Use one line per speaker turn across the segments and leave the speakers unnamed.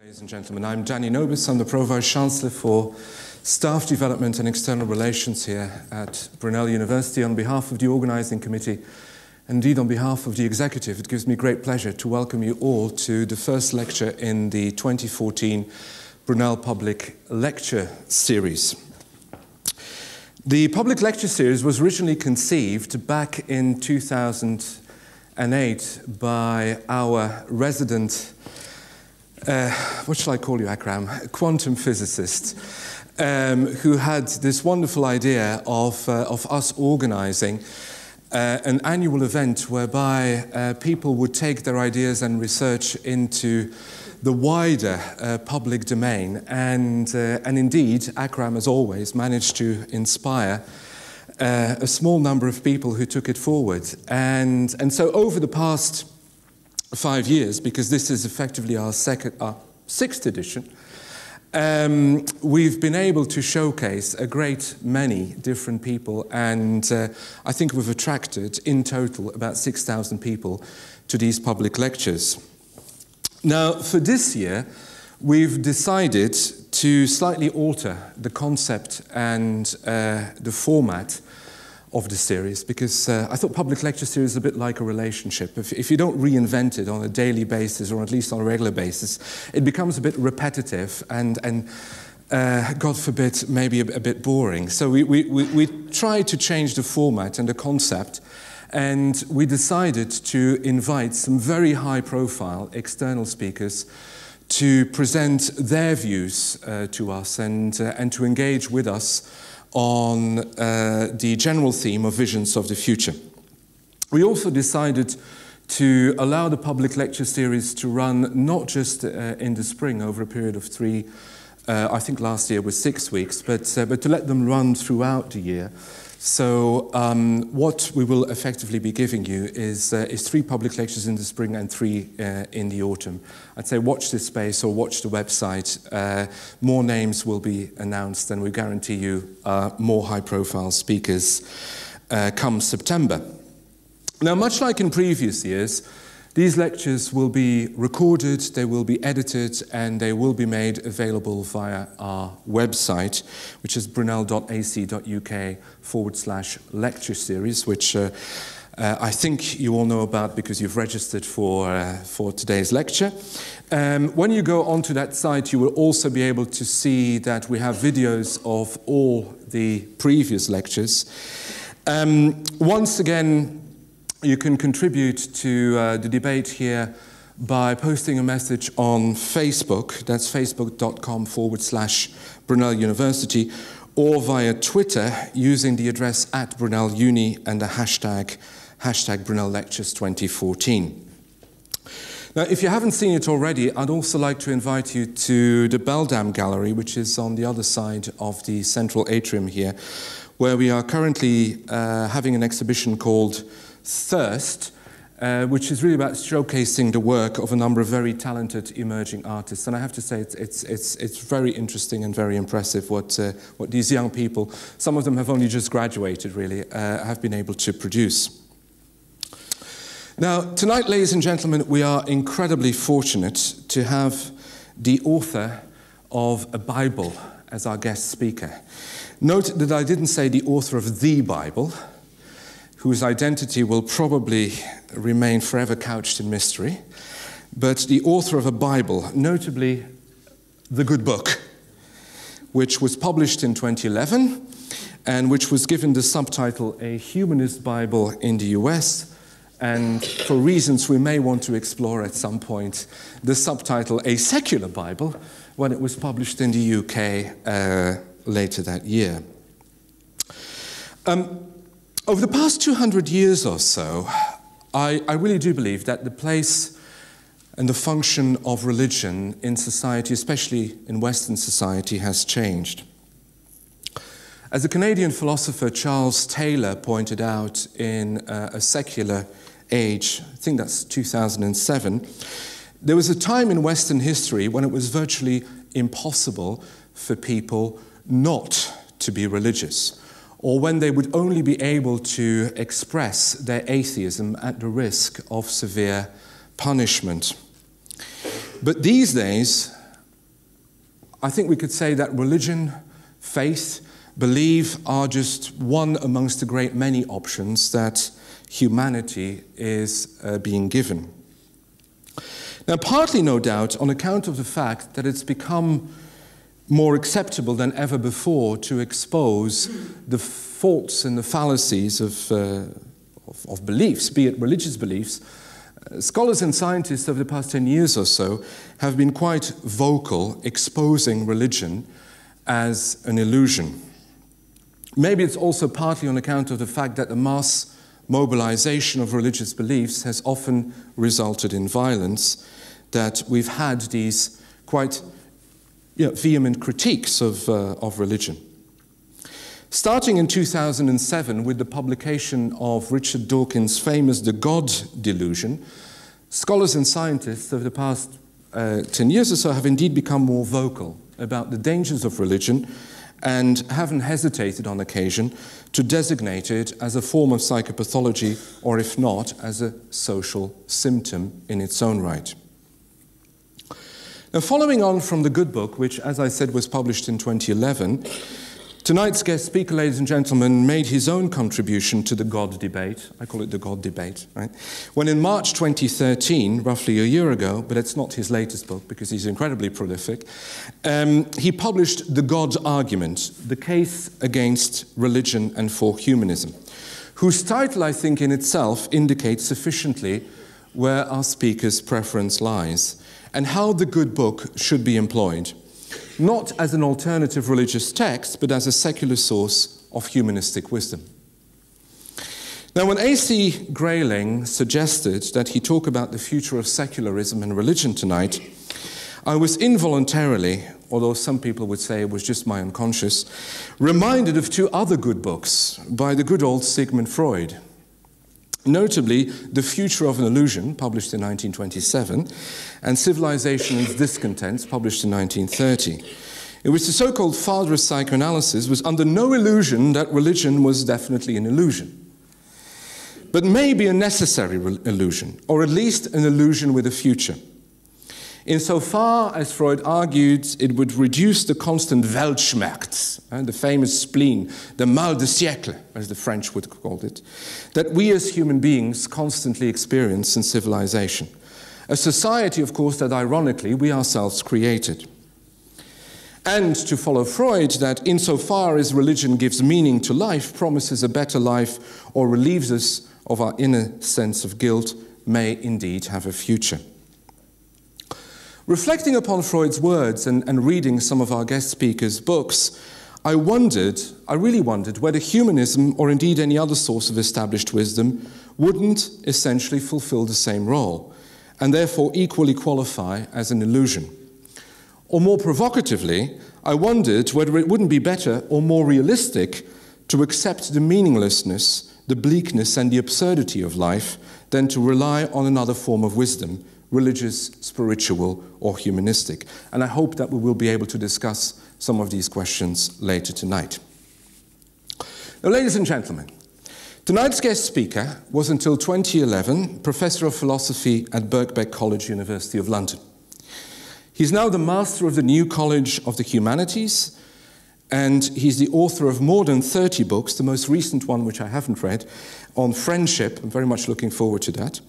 Ladies and gentlemen, I'm Danny Nobis. I'm the Provost Chancellor for Staff Development and External Relations here at Brunel University. On behalf of the Organising Committee, and indeed on behalf of the Executive, it gives me great pleasure to welcome you all to the first lecture in the 2014 Brunel Public Lecture Series. The Public Lecture Series was originally conceived back in 2008 by our resident what shall I call you, Akram? Quantum physicist, who had this wonderful idea of us organising an annual event whereby people would take their ideas and research into the wider public domain. And indeed, Akram, as always, managed to inspire a small number of people who took it forward. And so over the past 5 years, because this is effectively our sixth edition, we've been able to showcase a great many different people, and I think we've attracted in total about 6,000 people to these public lectures. Now, for this year, we've decided to slightly alter the concept and the format of the series, because I thought public lecture series is a bit like a relationship. If you don't reinvent it on a daily basis, or at least on a regular basis, it becomes a bit repetitive and God forbid, maybe a bit boring. So we tried to change the format and the concept, and we decided to invite some very high-profile external speakers to present their views to us and to engage with us on the general theme of visions of the future. We also decided to allow the public lecture series to run not just in the spring over a period of I think last year was 6 weeks, but to let them run throughout the year. So what we will effectively be giving you is 3 public lectures in the spring and 3 in the autumn. I'd say watch this space or watch the website. More names will be announced, and we guarantee you more high-profile speakers come September. Now, much like in previous years, these lectures will be recorded, they will be edited, and they will be made available via our website, which is brunel.ac.uk/lecture series, which I think you all know about because you've registered for today's lecture. When you go onto that site, you will also be able to see that we have videos of all the previous lectures. Once again, you can contribute to the debate here by posting a message on Facebook. That's facebook.com/Brunel University, or via Twitter using the address @BrunelUni and the hashtag Brunel Lectures 2014. Now, if you haven't seen it already, I'd also like to invite you to the Beldam Gallery, which is on the other side of the central atrium here, where we are currently having an exhibition called Thirst, which is really about showcasing the work of a number of very talented emerging artists. And I have to say, it's very interesting and very impressive what these young people, some of them have only just graduated really, have been able to produce. Now, tonight, ladies and gentlemen, we are incredibly fortunate to have the author of a Bible as our guest speaker. Note that I didn't say the author of the Bible, whose identity will probably remain forever couched in mystery, but the author of a Bible, notably the Good Book, which was published in 2011 and which was given the subtitle A Humanist Bible in the US, and for reasons we may want to explore at some point, the subtitle A Secular Bible when it was published in the UK later that year. Over the past 200 years or so, I really do believe that the place and the function of religion in society, especially in Western society, has changed. As the Canadian philosopher Charles Taylor pointed out in A Secular Age, I think that's 2007, there was a time in Western history when it was virtually impossible for people not to be religious, or when they would only be able to express their atheism at the risk of severe punishment. But these days, I think we could say that religion, faith, belief are just one amongst a great many options that humanity is being given. Now, partly, no doubt, on account of the fact that it's become more acceptable than ever before to expose the faults and the fallacies of beliefs, be it religious beliefs, scholars and scientists over the past 10 years or so have been quite vocal exposing religion as an illusion. Maybe it's also partly on account of the fact that the mass mobilization of religious beliefs has often resulted in violence, that we've had these quite vehement critiques of religion. Starting in 2007 with the publication of Richard Dawkins' famous The God Delusion, scholars and scientists over the past 10 years or so have indeed become more vocal about the dangers of religion and haven't hesitated on occasion to designate it as a form of psychopathology, or if not, as a social symptom in its own right. Now, following on from the Good Book, which, as I said, was published in 2011, tonight's guest speaker, ladies and gentlemen, made his own contribution to the God debate. I call it the God debate, right? When in March 2013, roughly a year ago, but it's not his latest book because he's incredibly prolific, he published The God Argument, The Case Against Religion and for Humanism, whose title, I think, in itself indicates sufficiently where our speaker's preference lies and how the Good Book should be employed, not as an alternative religious text, but as a secular source of humanistic wisdom. Now, when A.C. Grayling suggested that he talk about the future of secularism and religion tonight, I was involuntarily, although some people would say it was just my unconscious, reminded of two other good books by the good old Sigmund Freud. Notably, The Future of an Illusion, published in 1927, and Civilization and Its Discontents, published in 1930, in which the so-called father of psychoanalysis was under no illusion that religion was definitely an illusion, but maybe a necessary illusion, or at least an illusion with a future. Insofar as Freud argued it would reduce the constant Weltschmerz, the famous spleen, the mal de siècle, as the French would call it, that we as human beings constantly experience in civilization. A society, of course, that ironically we ourselves created. And to follow Freud, that insofar as religion gives meaning to life, promises a better life, or relieves us of our inner sense of guilt, may indeed have a future. Reflecting upon Freud's words and reading some of our guest speakers' books, I really wondered whether humanism, or indeed any other source of established wisdom, wouldn't essentially fulfill the same role, and therefore equally qualify as an illusion. Or more provocatively, I wondered whether it wouldn't be better or more realistic to accept the meaninglessness, the bleakness and the absurdity of life than to rely on another form of wisdom, religious, spiritual, or humanistic. And I hope that we will be able to discuss some of these questions later tonight. Now, ladies and gentlemen, tonight's guest speaker was until 2011 Professor of Philosophy at Birkbeck College, University of London. He's now the Master of the New College of the Humanities, and he's the author of more than 30 books, the most recent one, which I haven't read, on friendship. I'm very much looking forward to that.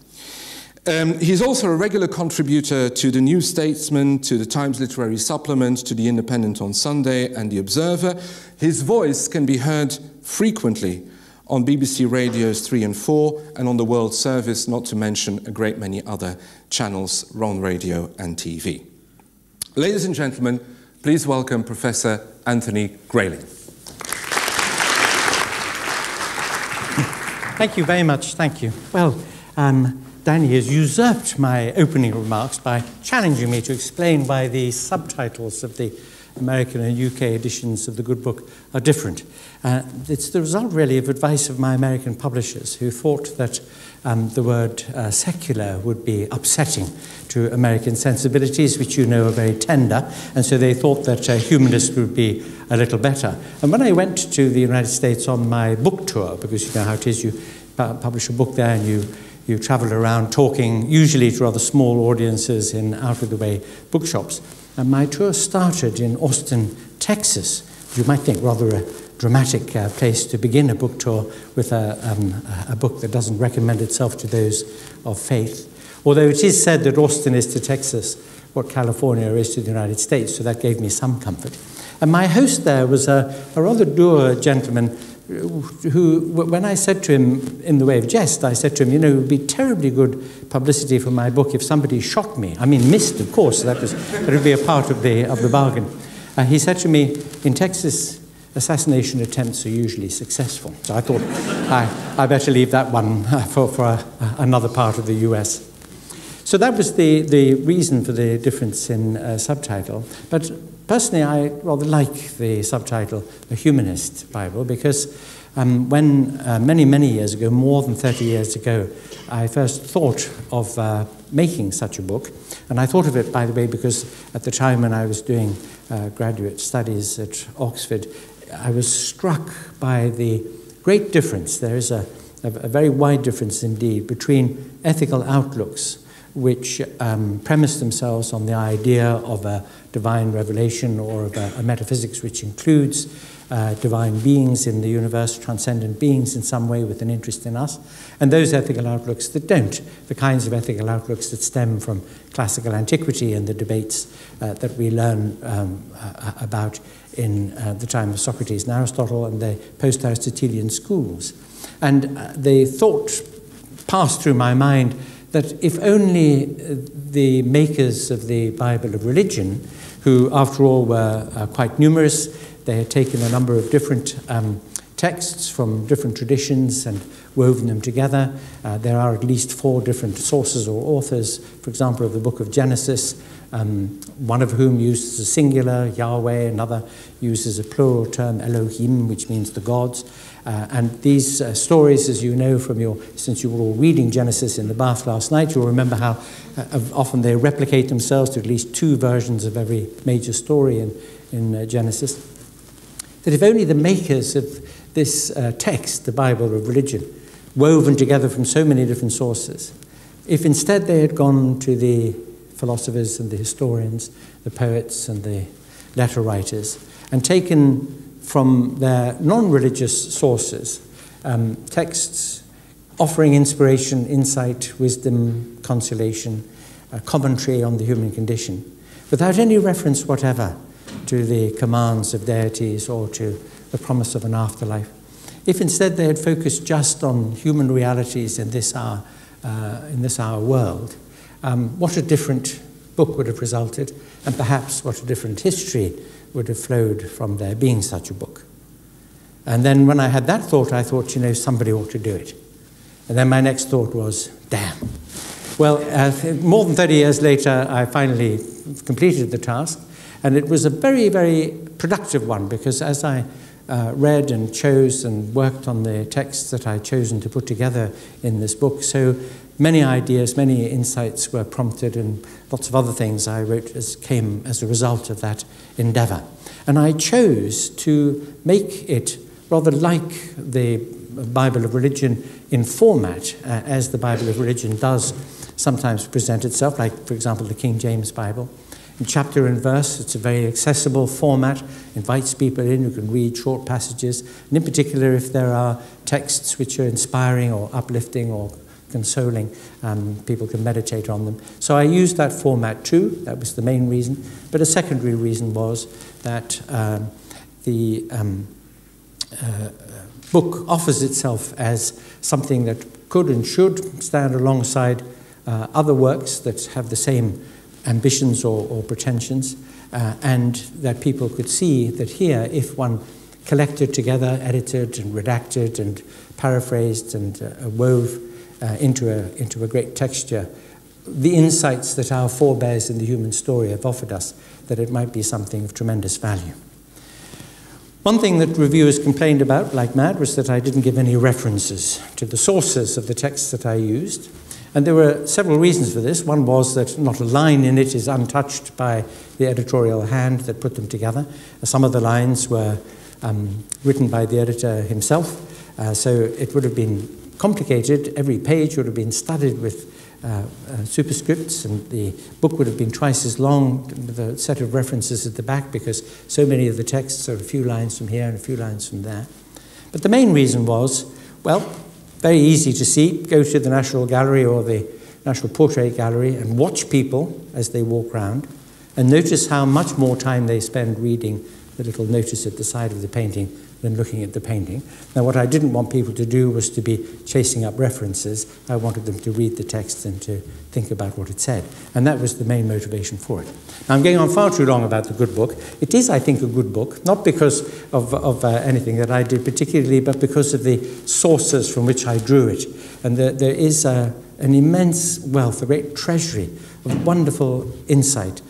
He's also a regular contributor to the New Statesman, to the Times Literary Supplement, to the Independent on Sunday and the Observer. His voice can be heard frequently on BBC Radios 3 and 4 and on the World Service, not to mention a great many other channels on radio and TV. Ladies and gentlemen, please welcome Professor Anthony Grayling.
Thank you very much, thank you. Well, Danny has usurped my opening remarks by challenging me to explain why the subtitles of the American and UK editions of the Good Book are different. It's the result, really, of advice of my American publishers who thought that the word secular would be upsetting to American sensibilities, which you know are very tender, and so they thought that humanist would be a little better. And when I went to the United States on my book tour, because you know how it is, you publish a book there and you travel around talking, usually to rather small audiences in out-of-the-way bookshops. And my tour started in Austin, Texas. You might think rather a dramatic place to begin a book tour with a book that doesn't recommend itself to those of faith. Although it is said that Austin is to Texas what California is to the United States, so that gave me some comfort. And my host there was a rather dour gentleman who, when I said to him in the way of jest, I said to him, it would be terribly good publicity for my book if somebody shot me. I mean, missed, of course, that would be a part of the bargain. He said to me, in Texas, assassination attempts are usually successful. So I thought I better leave that one for another part of the US. So that was the reason for the difference in subtitle. But personally, I rather like the subtitle, The Humanist Bible, because when many, many years ago, more than 30 years ago, I first thought of making such a book. And I thought of it, by the way, because at the time when I was doing graduate studies at Oxford, I was struck by the great difference. There is a very wide difference indeed between ethical outlooks which premise themselves on the idea of a divine revelation or of a metaphysics which includes divine beings in the universe, transcendent beings in some way with an interest in us, and those ethical outlooks that don't, the kinds of ethical outlooks that stem from classical antiquity and the debates that we learn about in the time of Socrates and Aristotle and the post-Aristotelian schools. And the thought passed through my mind that if only the makers of the Bible of religion, who after all were quite numerous, they had taken a number of different texts from different traditions and woven them together. There are at least 4 different sources or authors, for example, of the book of Genesis, one of whom uses a singular, Yahweh, another uses a plural term, Elohim, which means the gods. And these stories, as you know since you were all reading Genesis in the bath last night, you'll remember how often they replicate themselves to at least 2 versions of every major story in Genesis. That if only the makers of this text, the Bible of religion, woven together from so many different sources, if instead they had gone to the philosophers and the historians, the poets and the letter writers, and taken from their non-religious sources texts offering inspiration, insight, wisdom, consolation, commentary on the human condition, without any reference whatever to the commands of deities or to the promise of an afterlife. If instead they had focused just on human realities in this our world, what a different book would have resulted, and perhaps what a different history would have flowed from there being such a book. And then when I had that thought, I thought, somebody ought to do it. And then my next thought was, damn. Well, more than 30 years later, I finally completed the task, and it was a very, very productive one, because as I read and chose and worked on the texts that I'd chosen to put together in this book, so many ideas, many insights were prompted, and lots of other things I wrote came as a result of that endeavour. And I chose to make it rather like the Bible of religion in format, as the Bible of religion does sometimes present itself, like, for example, the King James Bible. In chapter and verse, it's a very accessible format, invites people in who can read short passages, and in particular if there are texts which are inspiring or uplifting or consoling, people can meditate on them. So I used that format too, that was the main reason. But a secondary reason was that the book offers itself as something that could and should stand alongside other works that have the same ambitions or pretensions, and that people could see that here, if one collected together, edited and redacted and paraphrased and wove into a great texture, the insights that our forebears in the human story have offered us, that it might be something of tremendous value. One thing that reviewers complained about, like mad, was that I didn't give any references to the sources of the texts that I used. And there were several reasons for this. One was that not a line in it is untouched by the editorial hand that put them together. Some of the lines were written by the editor himself, so it would have been complicated. Every page would have been studded with superscripts, and the book would have been twice as long with a set of references at the back because so many of the texts are a few lines from here and a few lines from there. But the main reason was, well, very easy to see. Go to the National Gallery or the National Portrait Gallery and watch people as they walk around and notice how much more time they spend reading the little notice at the side of the painting than looking at the painting. Now, what I didn't want people to do was to be chasing up references. I wanted them to read the text and to think about what it said. And that was the main motivation for it. Now, I'm going on far too long about the good book. It is, I think, a good book, not because of anything that I did particularly, but because of the sources from which I drew it. And there is an immense wealth, a great treasury of wonderful insight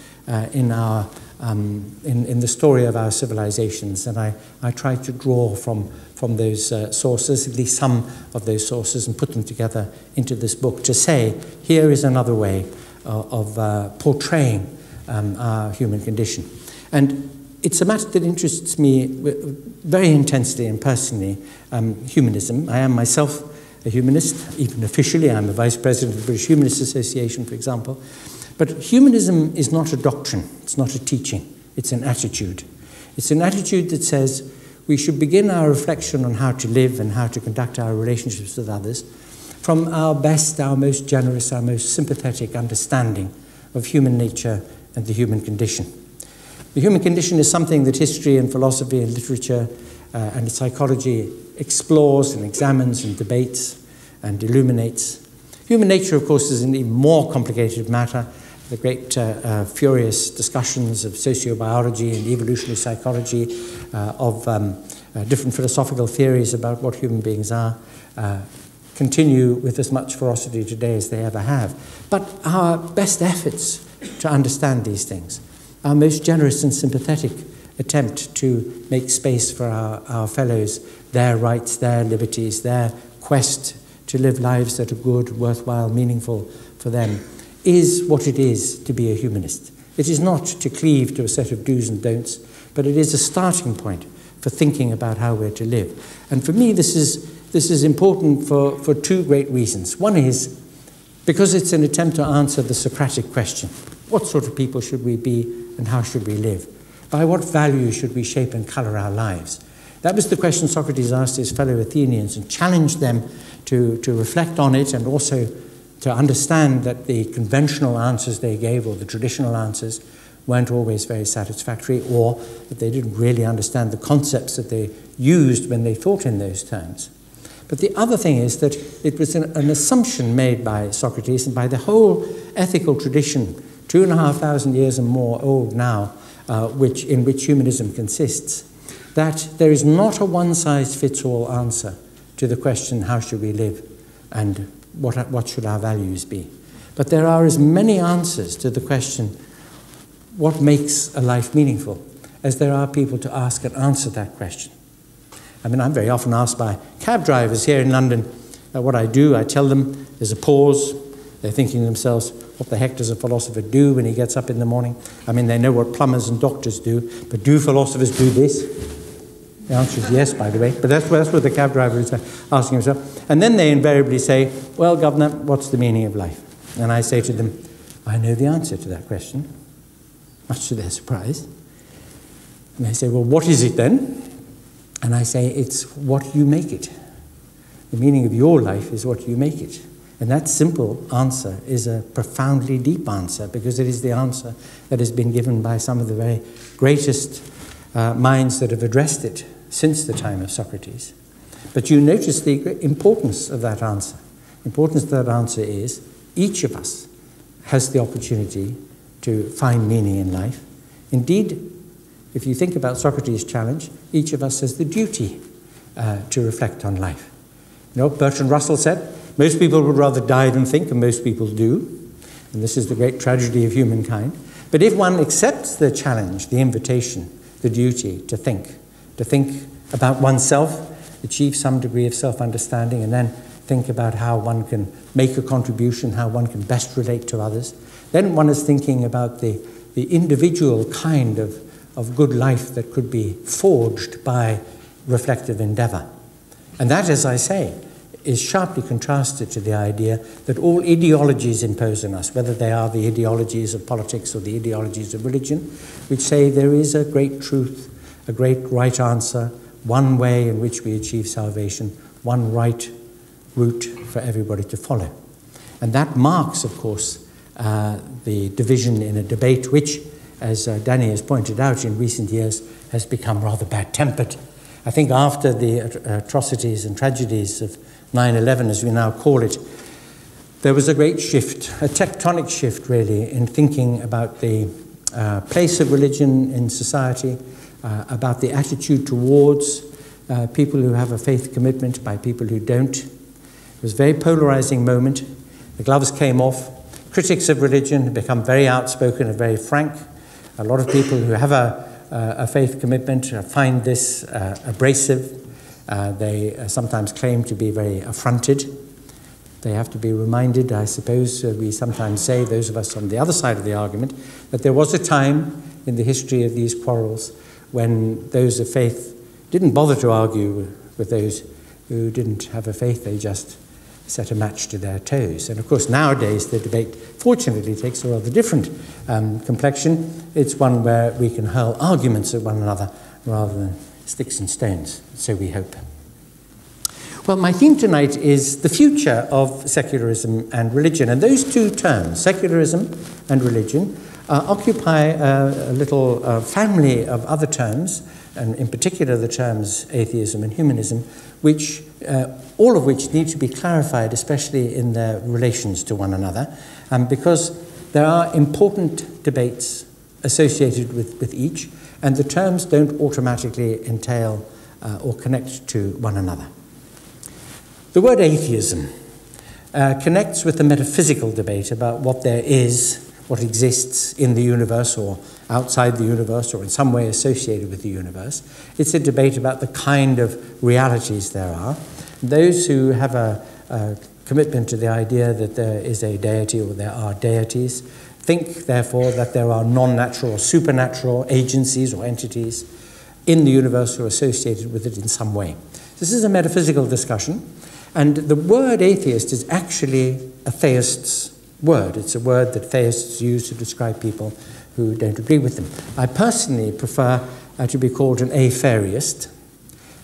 in our in the story of our civilizations, and I try to draw from those sources, at least some of those sources, and put them together into this book to say, here is another way of portraying our human condition. And it's a matter that interests me very intensely and personally, humanism. I am myself a humanist, even officially. I'm the Vice President of the British Humanist Association, for example. But humanism is not a doctrine, it's not a teaching, it's an attitude. It's an attitude that says we should begin our reflection on how to live and how to conduct our relationships with others from our best, our most generous, our most sympathetic understanding of human nature and the human condition. The human condition is something that history and philosophy and literature and psychology explores and examines and debates and illuminates. Human nature, of course, is an even more complicated matter. The great furious discussions of sociobiology and evolutionary psychology, of different philosophical theories about what human beings are, continue with as much ferocity today as they ever have. But our best efforts to understand these things, our most generous and sympathetic attempt to make space for our fellows, their rights, their liberties, their quest to live lives that are good, worthwhile, meaningful for them, is what it is to be a humanist. It is not to cleave to a set of do's and don'ts, but it is a starting point for thinking about how we're to live. And for me, this is important for two great reasons. One is because it's an attempt to answer the Socratic question: what sort of people should we be and how should we live? By what values should we shape and colour our lives? That was the question Socrates asked his fellow Athenians and challenged them to reflect on it, and also to understand that the conventional answers they gave, or the traditional answers, weren't always very satisfactory, or that they didn't really understand the concepts that they used when they thought in those terms. But the other thing is that it was an assumption made by Socrates and by the whole ethical tradition, 2,500 years and more old now, in which humanism consists, that there is not a one-size-fits-all answer to the question, how should we live and what should our values be? But there are as many answers to the question, what makes a life meaningful, as there are people to ask and answer that question. I mean, I'm very often asked by cab drivers here in London what I do. I tell them there's a pause. They're thinking to themselves, what the heck does a philosopher do when he gets up in the morning? I mean, they know what plumbers and doctors do, but do philosophers do this? The answer is yes, by the way, but that's what the cab driver is asking himself. And then they invariably say, well, Governor, what's the meaning of life? And I say to them, I know the answer to that question, much to their surprise. And they say, well, what is it then? And I say, it's what you make it. The meaning of your life is what you make it. And that simple answer is a profoundly deep answer, because it is the answer that has been given by some of the very greatest minds that have addressed it since the time of Socrates. But you notice the importance of that answer. The importance of that answer is each of us has the opportunity to find meaning in life. Indeed, if you think about Socrates' challenge, each of us has the duty to reflect on life. You know, Bertrand Russell said, most people would rather die than think, and most people do. And this is the great tragedy of humankind. But if one accepts the challenge, the invitation, the duty to think about oneself, achieve some degree of self-understanding, and then think about how one can make a contribution, how one can best relate to others, then one is thinking about the individual kind of good life that could be forged by reflective endeavor. And that, as I say, is sharply contrasted to the idea that all ideologies impose on us, whether they are the ideologies of politics or the ideologies of religion, which say there is a great truth, a great right answer, one way in which we achieve salvation, one right route for everybody to follow. And that marks, of course, the division in a debate which, as Danny has pointed out in recent years, has become rather bad-tempered. I think after the atrocities and tragedies of 9/11, as we now call it, there was a great shift, a tectonic shift really, in thinking about the place of religion in society, about the attitude towards people who have a faith commitment by people who don't. It was a very polarizing moment. The gloves came off. Critics of religion have become very outspoken and very frank. A lot of people who have a faith commitment find this abrasive. They sometimes claim to be very affronted. They have to be reminded, I suppose, we sometimes say, those of us on the other side of the argument, that there was a time in the history of these quarrels when those of faith didn't bother to argue with those who didn't have a faith. They just set a match to their toes. And of course, nowadays, the debate, fortunately, takes a rather different complexion. It's one where we can hurl arguments at one another rather than sticks and stones, so we hope. Well, my theme tonight is the future of secularism and religion. And those two terms, secularism and religion, occupy a little family of other terms, and in particular the terms atheism and humanism, which all of which need to be clarified, especially in their relations to one another, because there are important debates associated with each, and the terms don't automatically entail or connect to one another. The word atheism connects with the metaphysical debate about what there is, what exists in the universe or outside the universe or in some way associated with the universe. It's a debate about the kind of realities there are. Those who have a commitment to the idea that there is a deity or there are deities think, therefore, that there are non-natural or supernatural agencies or entities in the universe who are associated with it in some way. This is a metaphysical discussion, and the word atheist is actually a theist's word. It's a word that theists use to describe people who don't agree with them. I personally prefer to be called an atheist.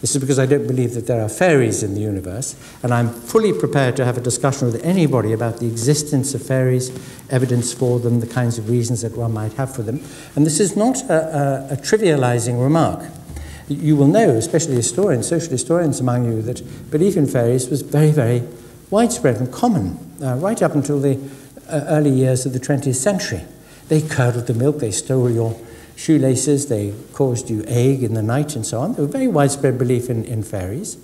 This is because I don't believe that there are fairies in the universe, and I'm fully prepared to have a discussion with anybody about the existence of fairies, evidence for them, the kinds of reasons that one might have for them. And this is not a trivializing remark. You will know, especially historians, social historians among you, that belief in fairies was very, very widespread and common right up until the early years of the 20th century. They curdled the milk, they stole your shoelaces, they caused you ague in the night and so on. There was very widespread belief in fairies.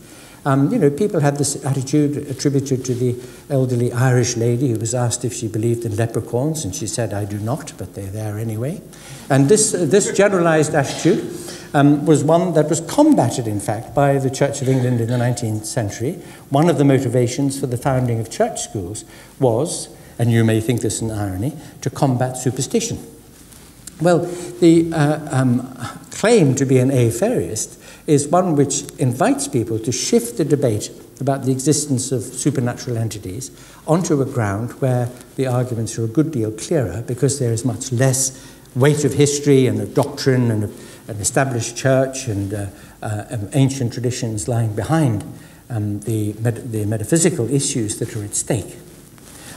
People had this attitude attributed to the elderly Irish lady who was asked if she believed in leprechauns, and she said, "I do not, but they're there anyway." And this generalized attitude was one that was combated, in fact, by the Church of England in the 19th century. One of the motivations for the founding of church schools was, and you may think this an irony, to combat superstition. Well, the claim to be an atheist is one which invites people to shift the debate about the existence of supernatural entities onto a ground where the arguments are a good deal clearer, because there is much less weight of history and of doctrine and of an established church and ancient traditions lying behind the metaphysical issues that are at stake.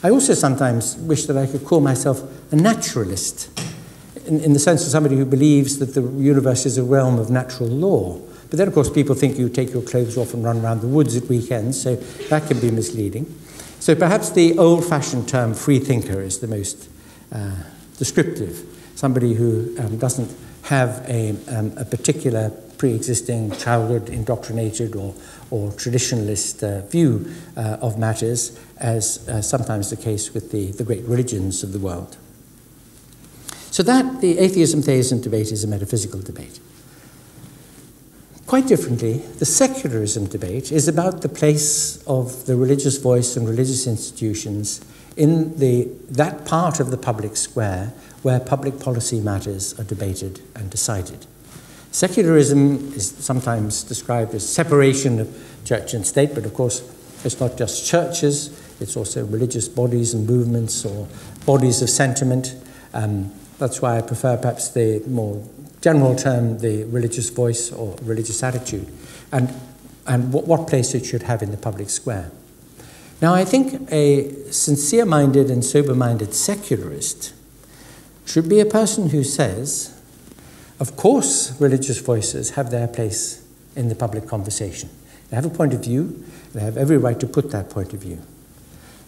I also sometimes wish that I could call myself a naturalist, in the sense of somebody who believes that the universe is a realm of natural law. But then, of course, people think you take your clothes off and run around the woods at weekends, so that can be misleading. So perhaps the old-fashioned term free thinker is the most descriptive. Somebody who doesn't have a particular pre-existing childhood indoctrinated or traditionalist view of matters, as sometimes the case with the great religions of the world. So that, the atheism-theism debate, is a metaphysical debate. Quite differently, the secularism debate is about the place of the religious voice and religious institutions in that part of the public square where public policy matters are debated and decided. Secularism is sometimes described as separation of church and state, but of course It's not just churches, it's also religious bodies and movements or bodies of sentiment. That's why I prefer perhaps the more general term, the religious voice or religious attitude, and what place it should have in the public square. Now, I think a sincere-minded and sober-minded secularist should be a person who says, of course, religious voices have their place in the public conversation. They have a point of view, they have every right to put that point of view.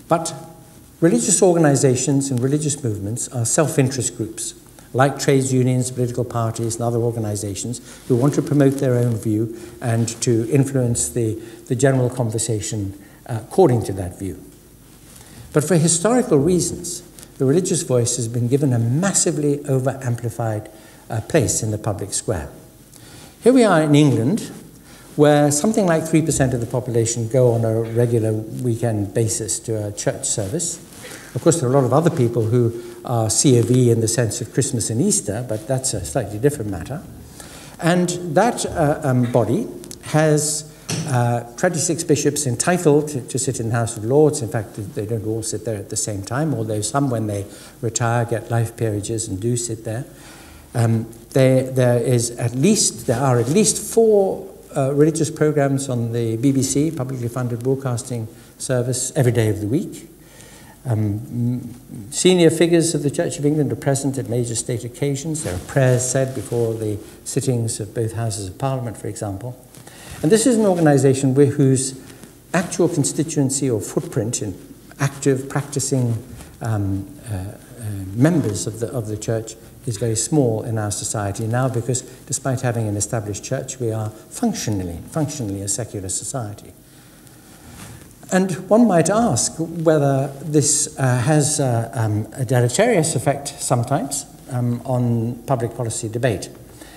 But religious organizations and religious movements are self-interest groups, like trades unions, political parties, and other organizations who want to promote their own view and to influence the general conversation according to that view. But for historical reasons, the religious voice has been given a massively over-amplified place in the public square. Here we are in England, where something like 3% of the population go on a regular weekend basis to a church service. Of course, there are a lot of other people who are C of E in the sense of Christmas and Easter, but that's a slightly different matter. And that body has 26 bishops entitled to sit in the House of Lords. In fact, they don't all sit there at the same time, although some, when they retire, get life peerages and do sit there. There are at least 4 religious programs on the BBC, publicly funded broadcasting service, every day of the week. Senior figures of the Church of England are present at major state occasions. There are prayers said before the sittings of both Houses of Parliament, for example. And this is an organisation whose actual constituency or footprint in active, practising members of the church is very small in our society now, because despite having an established church, we are functionally a secular society. And one might ask whether this has a deleterious effect sometimes on public policy debate.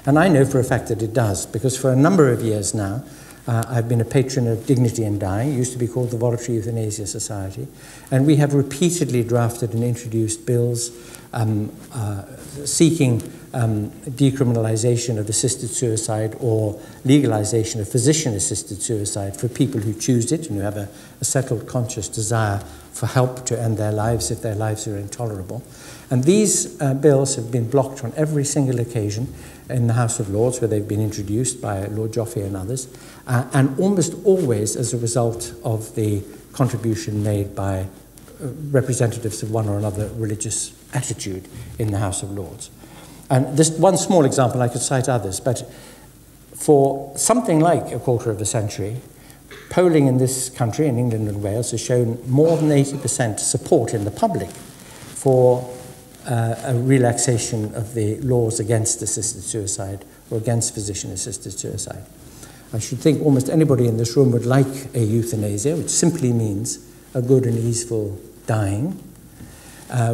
And I know for a fact that it does, because for a number of years now, I've been a patron of Dignity in Dying. It used to be called the Voluntary Euthanasia Society. And we have repeatedly drafted and introduced bills seeking decriminalisation of assisted suicide or legalisation of physician-assisted suicide for people who choose it and who have a settled conscious desire for help to end their lives if their lives are intolerable. And these bills have been blocked on every single occasion in the House of Lords where they've been introduced by Lord Joffe and others, and almost always as a result of the contribution made by representatives of one or another religious attitude in the House of Lords. And this one small example, I could cite others, but for something like a quarter of a century, polling in this country, in England and Wales, has shown more than 80% support in the public for a relaxation of the laws against assisted suicide or against physician-assisted suicide. I should think almost anybody in this room would like a euthanasia, which simply means a good and easeful dying.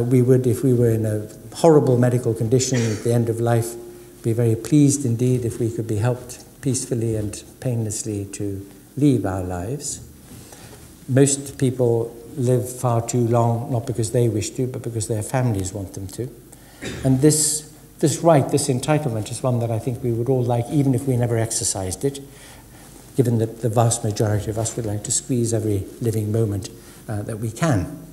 We would, if we were in a horrible medical condition at the end of life, be very pleased indeed if we could be helped peacefully and painlessly to leave our lives. Most people live far too long, not because they wish to, but because their families want them to. And this right, this entitlement, is one that I think we would all like, even if we never exercised it, given that the vast majority of us would like to squeeze every living moment that we can.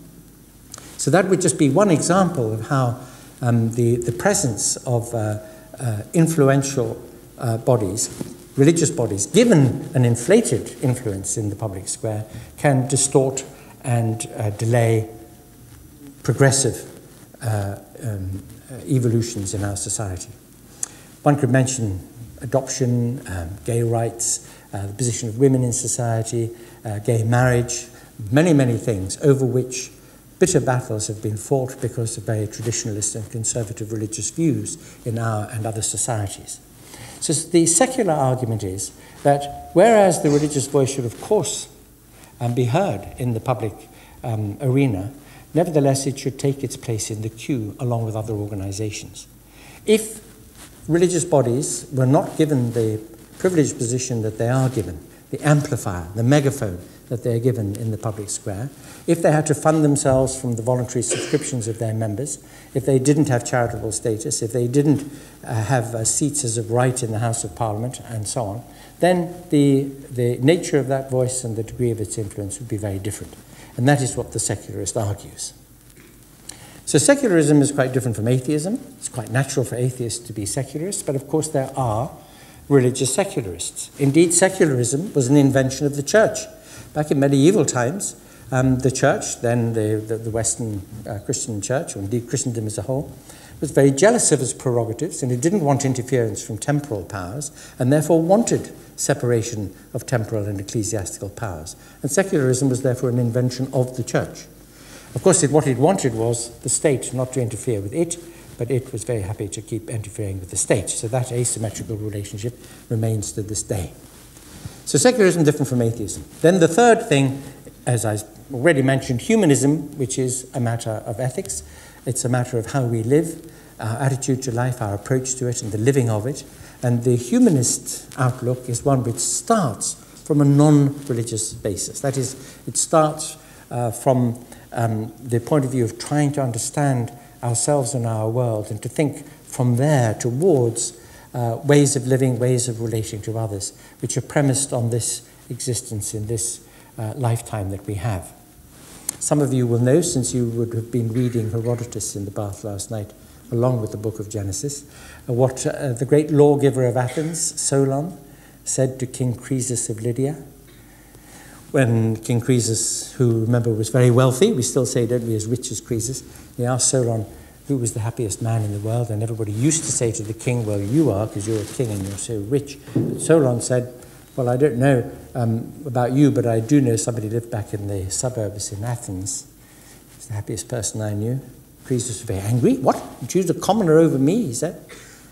So that would just be one example of how the presence of influential bodies, religious bodies, given an inflated influence in the public square, can distort and delay progressive evolutions in our society. One could mention adoption, gay rights, the position of women in society, gay marriage, many, many things over which bitter battles have been fought because of very traditionalist and conservative religious views in our and other societies. So the secular argument is that whereas the religious voice should, of course, be heard in the public arena, nevertheless it should take its place in the queue along with other organizations. If religious bodies were not given the privileged position that they are given, the amplifier, the megaphone that they're given in the public square. If they had to fund themselves from the voluntary subscriptions of their members, if they didn't have charitable status, if they didn't have seats as of right in the House of Parliament, and so on, then the nature of that voice and the degree of its influence would be very different. And that is what the secularist argues. So secularism is quite different from atheism. It's quite natural for atheists to be secularists, but of course there are religious secularists. Indeed, secularism was an invention of the church. Back in medieval times, the church, then the Western Christian church, or indeed Christendom as a whole, was very jealous of its prerogatives, and it didn't want interference from temporal powers, and therefore wanted separation of temporal and ecclesiastical powers. And secularism was therefore an invention of the church. Of course, what it wanted was the state not to interfere with it, but it was very happy to keep interfering with the state. So that asymmetrical relationship remains to this day. So secularism different from atheism. Then the third thing, as I already mentioned, humanism, which is a matter of ethics. It's a matter of how we live, our attitude to life, our approach to it, and the living of it. And the humanist outlook is one which starts from a non-religious basis. That is, it starts from the point of view of trying to understand ourselves and our world, and to think from there towards ways of living, ways of relating to others, which are premised on this existence in this lifetime that we have. Some of you will know, since you would have been reading Herodotus in the bath last night, along with the book of Genesis, what the great lawgiver of Athens, Solon, said to King Croesus of Lydia. When King Croesus, who, remember, was very wealthy, we still say, don't we, as rich as Croesus, he asked Solon who was the happiest man in the world, and everybody used to say to the king, well, you are, because you're a king and you're so rich. But Solon said, well, I don't know about you, but I do know somebody lived back in the suburbs in Athens. He's the happiest person I knew. Croesus was very angry. What? You choose a commoner over me, he said.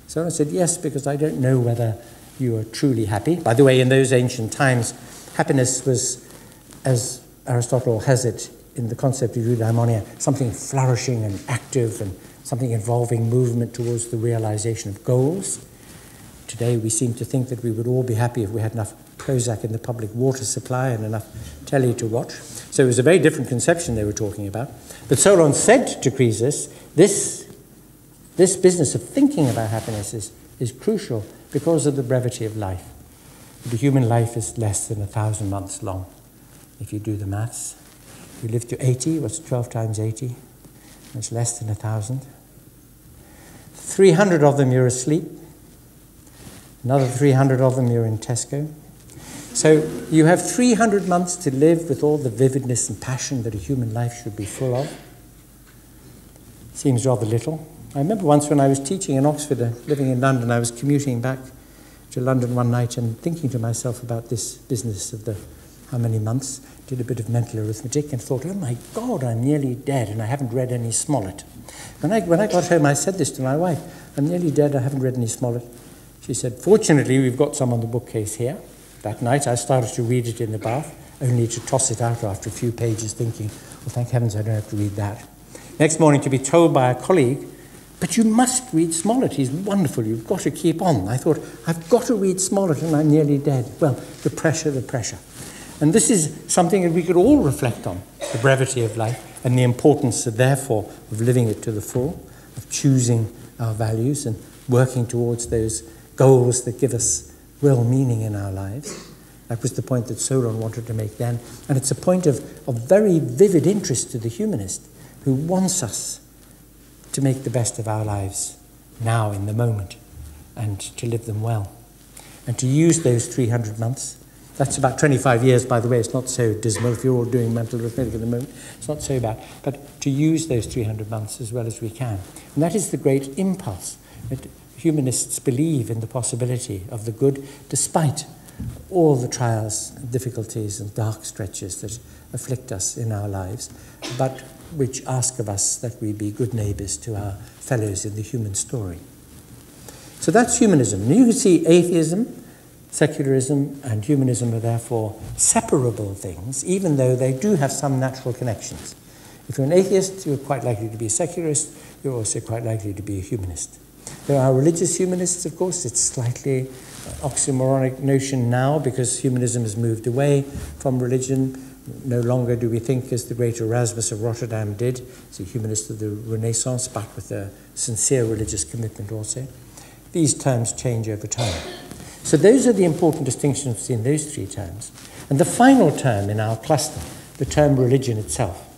Solon said, yes, because I don't know whether you are truly happy. By the way, in those ancient times, happiness was, as Aristotle has it in the concept of eudaimonia, something flourishing and active and something involving movement towards the realization of goals. Today we seem to think that we would all be happy if we had enough Prozac in the public water supply and enough telly to watch. So it was a very different conception they were talking about. But Solon said to Croesus, this business of thinking about happiness is crucial because of the brevity of life. The human life is less than 1,000 months long, if you do the maths. If you live to 80, what's 12 times 80? That's less than 1,000. 300 of them you're asleep. Another 300 of them you're in Tesco. So you have 300 months to live with all the vividness and passion that a human life should be full of. Seems rather little. I remember once when I was teaching in Oxford, living in London, I was commuting back to London one night and thinking to myself about this business of the how many months, did a bit of mental arithmetic and thought, oh my God, I'm nearly dead and I haven't read any Smollett. When I got home, I said this to my wife, I'm nearly dead, I haven't read any Smollett. She said, fortunately, we've got some on the bookcase here. That night, I started to read it in the bath, only to toss it out after a few pages, thinking, well, thank heavens I don't have to read that. Next morning, to be told by a colleague, but you must read Smollett, he's wonderful, you've got to keep on. I thought, I've got to read Smollett and I'm nearly dead. Well, the pressure. And this is something that we could all reflect on, the brevity of life and the importance, therefore, of living it to the full, of choosing our values and working towards those goals that give us real meaning in our lives. That was the point that Solon wanted to make then. And it's a point of very vivid interest to the humanist who wants us to make the best of our lives now in the moment and to live them well. And to use those 300 months. That's about 25 years, by the way. It's not so dismal. If you're all doing mental arithmetic at the moment, it's not so bad. But to use those 300 months as well as we can. And that is the great impulse. That humanists believe in the possibility of the good, despite all the trials, difficulties, and dark stretches that afflict us in our lives, but which ask of us that we be good neighbours to our fellows in the human story. So that's humanism. And you can see atheism, secularism and humanism are therefore separable things, even though they do have some natural connections. If you're an atheist, you're quite likely to be a secularist. You're also quite likely to be a humanist. There are religious humanists, of course. It's slightly oxymoronic notion now because humanism has moved away from religion. No longer do we think as the great Erasmus of Rotterdam did, as a humanist of the Renaissance, but with a sincere religious commitment also. These terms change over time. So those are the important distinctions between those three terms. And the final term in our cluster, the term religion itself.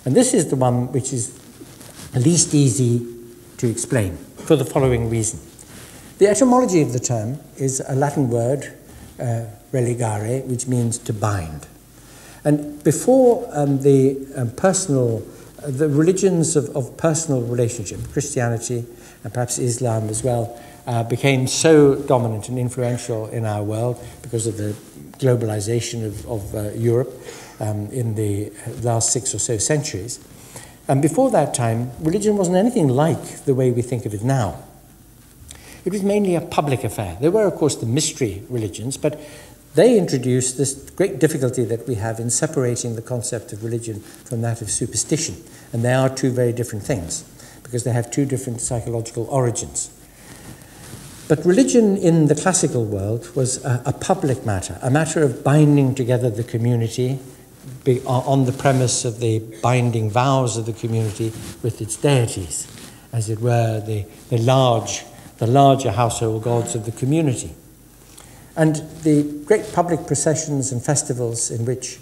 And this is the one which is least easy to explain for the following reason. The etymology of the term is a Latin word, religare, which means to bind. And before the religions of personal relationship, Christianity and perhaps Islam as well, became so dominant and influential in our world because of the globalization of Europe in the last 6 or so centuries. And before that time, religion wasn't anything like the way we think of it now. It was mainly a public affair. There were, of course, the mystery religions, but they introduced this great difficulty that we have in separating the concept of religion from that of superstition. And they are two very different things, because they have two different psychological origins. But religion in the classical world was a public matter, a matter of binding together the community on the premise of the binding vows of the community with its deities, as it were, the larger household gods of the community. And the great public processions and festivals in which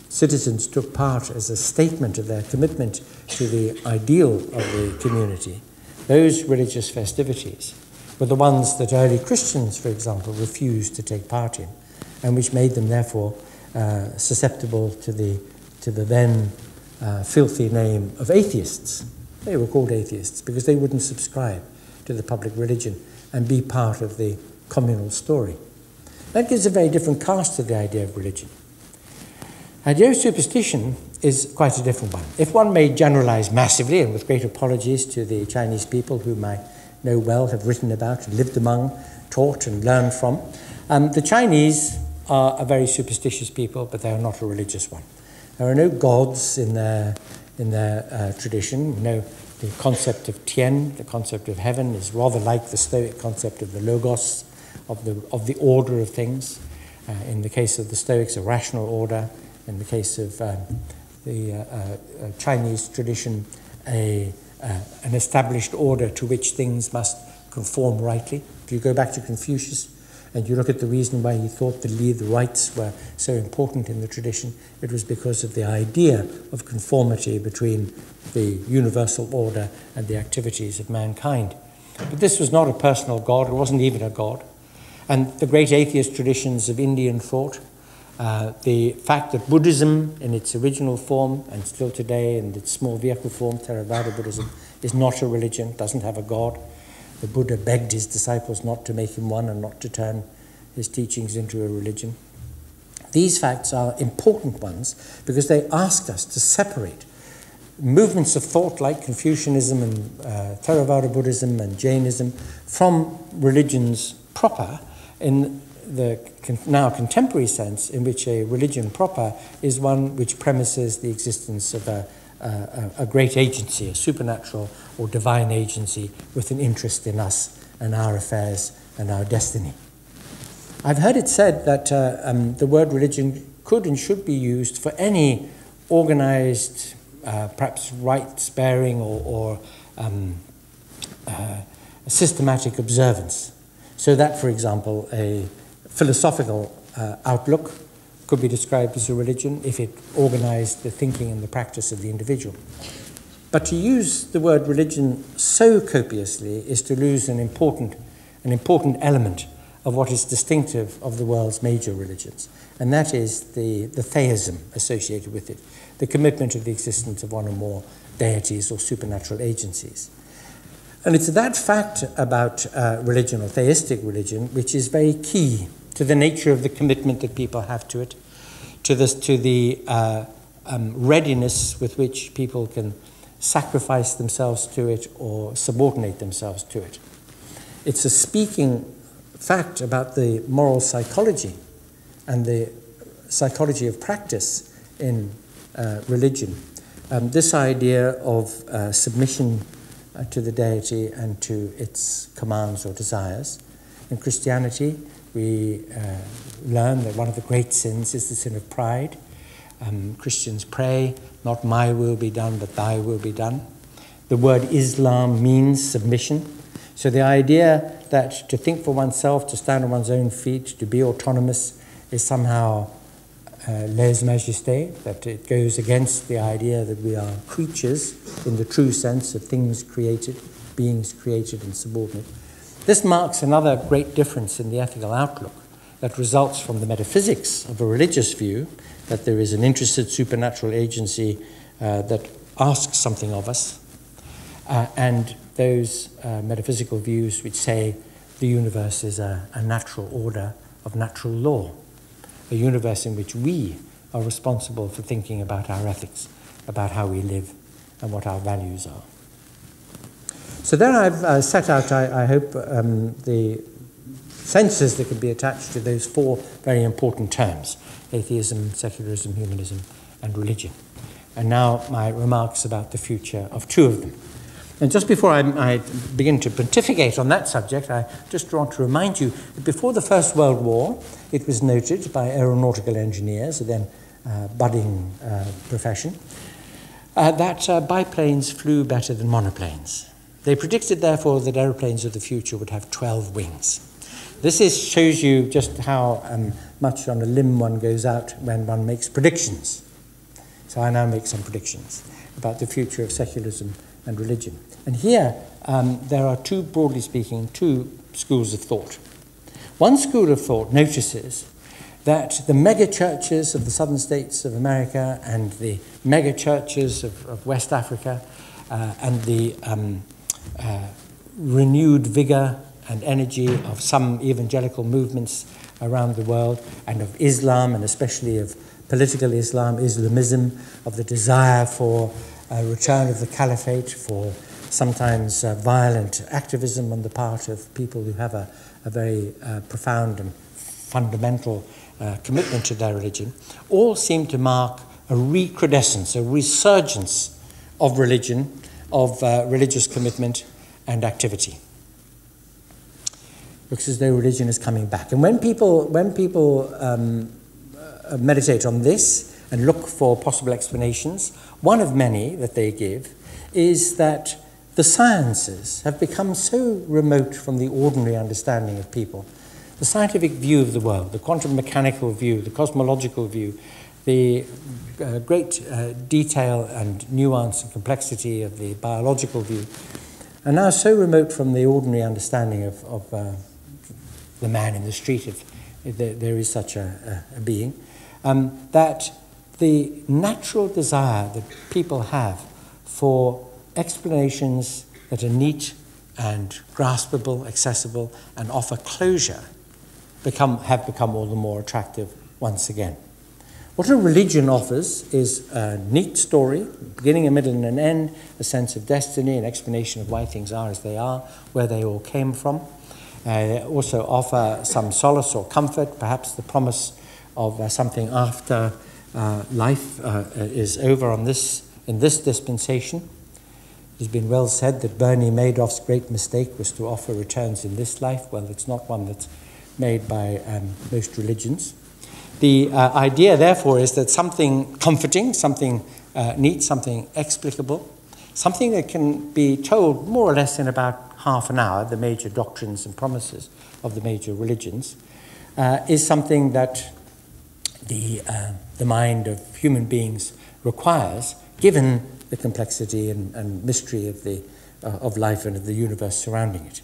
citizens took part as a statement of their commitment to the ideal of the community, those religious festivities were the ones that early Christians, for example, refused to take part in, and which made them therefore susceptible to the then filthy name of atheists. They were called atheists because they wouldn't subscribe to the public religion and be part of the communal story. That gives a very different cast to the idea of religion. The idea of superstition is quite a different one. If one may generalize massively, and with great apologies to the Chinese people whom I know well, have written about, lived among, taught and learned from, the Chinese are a very superstitious people, but they are not a religious one. There are no gods in their tradition. No, the concept of Tien, the concept of heaven, is rather like the Stoic concept of the logos, of the order of things. In the case of the Stoics, a rational order. In the case of the Chinese tradition, an established order to which things must conform rightly. If you go back to Confucius and you look at the reason why he thought the rites were so important in the tradition, it was because of the idea of conformity between the universal order and the activities of mankind. But this was not a personal god, it wasn't even a god. And the great atheist traditions of Indian thought, the fact that Buddhism in its original form, and still today in its small vehicle form, Theravada Buddhism, is not a religion, doesn't have a god. The Buddha begged his disciples not to make him one and not to turn his teachings into a religion. These facts are important ones because they ask us to separate movements of thought like Confucianism and Theravada Buddhism and Jainism from religions proper in the now contemporary sense, in which a religion proper is one which premises the existence of a great agency, a supernatural or divine agency with an interest in us and our affairs and our destiny. I've heard it said that the word religion could and should be used for any organized, perhaps rights-bearing or systematic observance. So that, for example, a philosophical outlook could be described as a religion if it organized the thinking and the practice of the individual. But to use the word religion so copiously is to lose an important element of what is distinctive of the world's major religions, and that is the theism associated with it, the commitment of the existence of one or more deities or supernatural agencies. And it's that fact about religion or theistic religion which is very key to the nature of the commitment that people have to it, to the readiness with which people can sacrifice themselves to it or subordinate themselves to it. It's a speaking fact about the moral psychology and the psychology of practice in religion. This idea of submission to the deity and to its commands or desires. In Christianity, we learn that one of the great sins is the sin of pride. Christians pray, not my will be done, but thy will be done. The word Islam means submission. So the idea that to think for oneself, to stand on one's own feet, to be autonomous is somehow lèse-majesté, that it goes against the idea that we are creatures in the true sense of things created, beings created and subordinate. This marks another great difference in the ethical outlook that results from the metaphysics of a religious view, that there is an interested supernatural agency that asks something of us, and those metaphysical views which say the universe is a natural order of natural law, a universe in which we are responsible for thinking about our ethics, about how we live and what our values are. So there I've set out, I hope, the senses that can be attached to those four very important terms: atheism, secularism, humanism, and religion. And now my remarks about the future of two of them. And just before I begin to pontificate on that subject, I just want to remind you that before the First World War, it was noted by aeronautical engineers, a then budding profession, that biplanes flew better than monoplanes. They predicted, therefore, that aeroplanes of the future would have 12 wings. This shows you just how much on a limb one goes out when one makes predictions. So I now make some predictions about the future of secularism and religion. And here there are two, broadly speaking, two schools of thought. One school of thought notices that the mega churches of the southern states of America and the mega churches of West Africa and the renewed vigor and energy of some evangelical movements around the world, and of Islam, and especially of political Islam, Islamism, of the desire for a return of the caliphate, for sometimes violent activism on the part of people who have a very profound and fundamental commitment to their religion, all seem to mark a recrudescence, a resurgence of religion, of religious commitment and activity. Looks as though religion is coming back. And when people meditate on this and look for possible explanations, one of many that they give is that the sciences have become so remote from the ordinary understanding of people. The scientific view of the world, the quantum mechanical view, the cosmological view, the great detail and nuance and complexity of the biological view are now so remote from the ordinary understanding of the man in the street, if there is such a being, that the natural desire that people have for explanations that are neat and graspable, accessible, and offer closure have become all the more attractive once again. What a religion offers is a neat story, beginning, a middle, and an end, a sense of destiny, an explanation of why things are as they are, where they all came from. Also offer some solace or comfort, perhaps the promise of something after life is over in this dispensation. It has been well said that Bernie Madoff's great mistake was to offer returns in this life. Well, it's not one that's made by most religions. The idea, therefore, is that something comforting, something neat, something explicable, something that can be told more or less in about half an hour, the major doctrines and promises of the major religions, is something that the mind of human beings requires, given the complexity and mystery of life and of the universe surrounding it.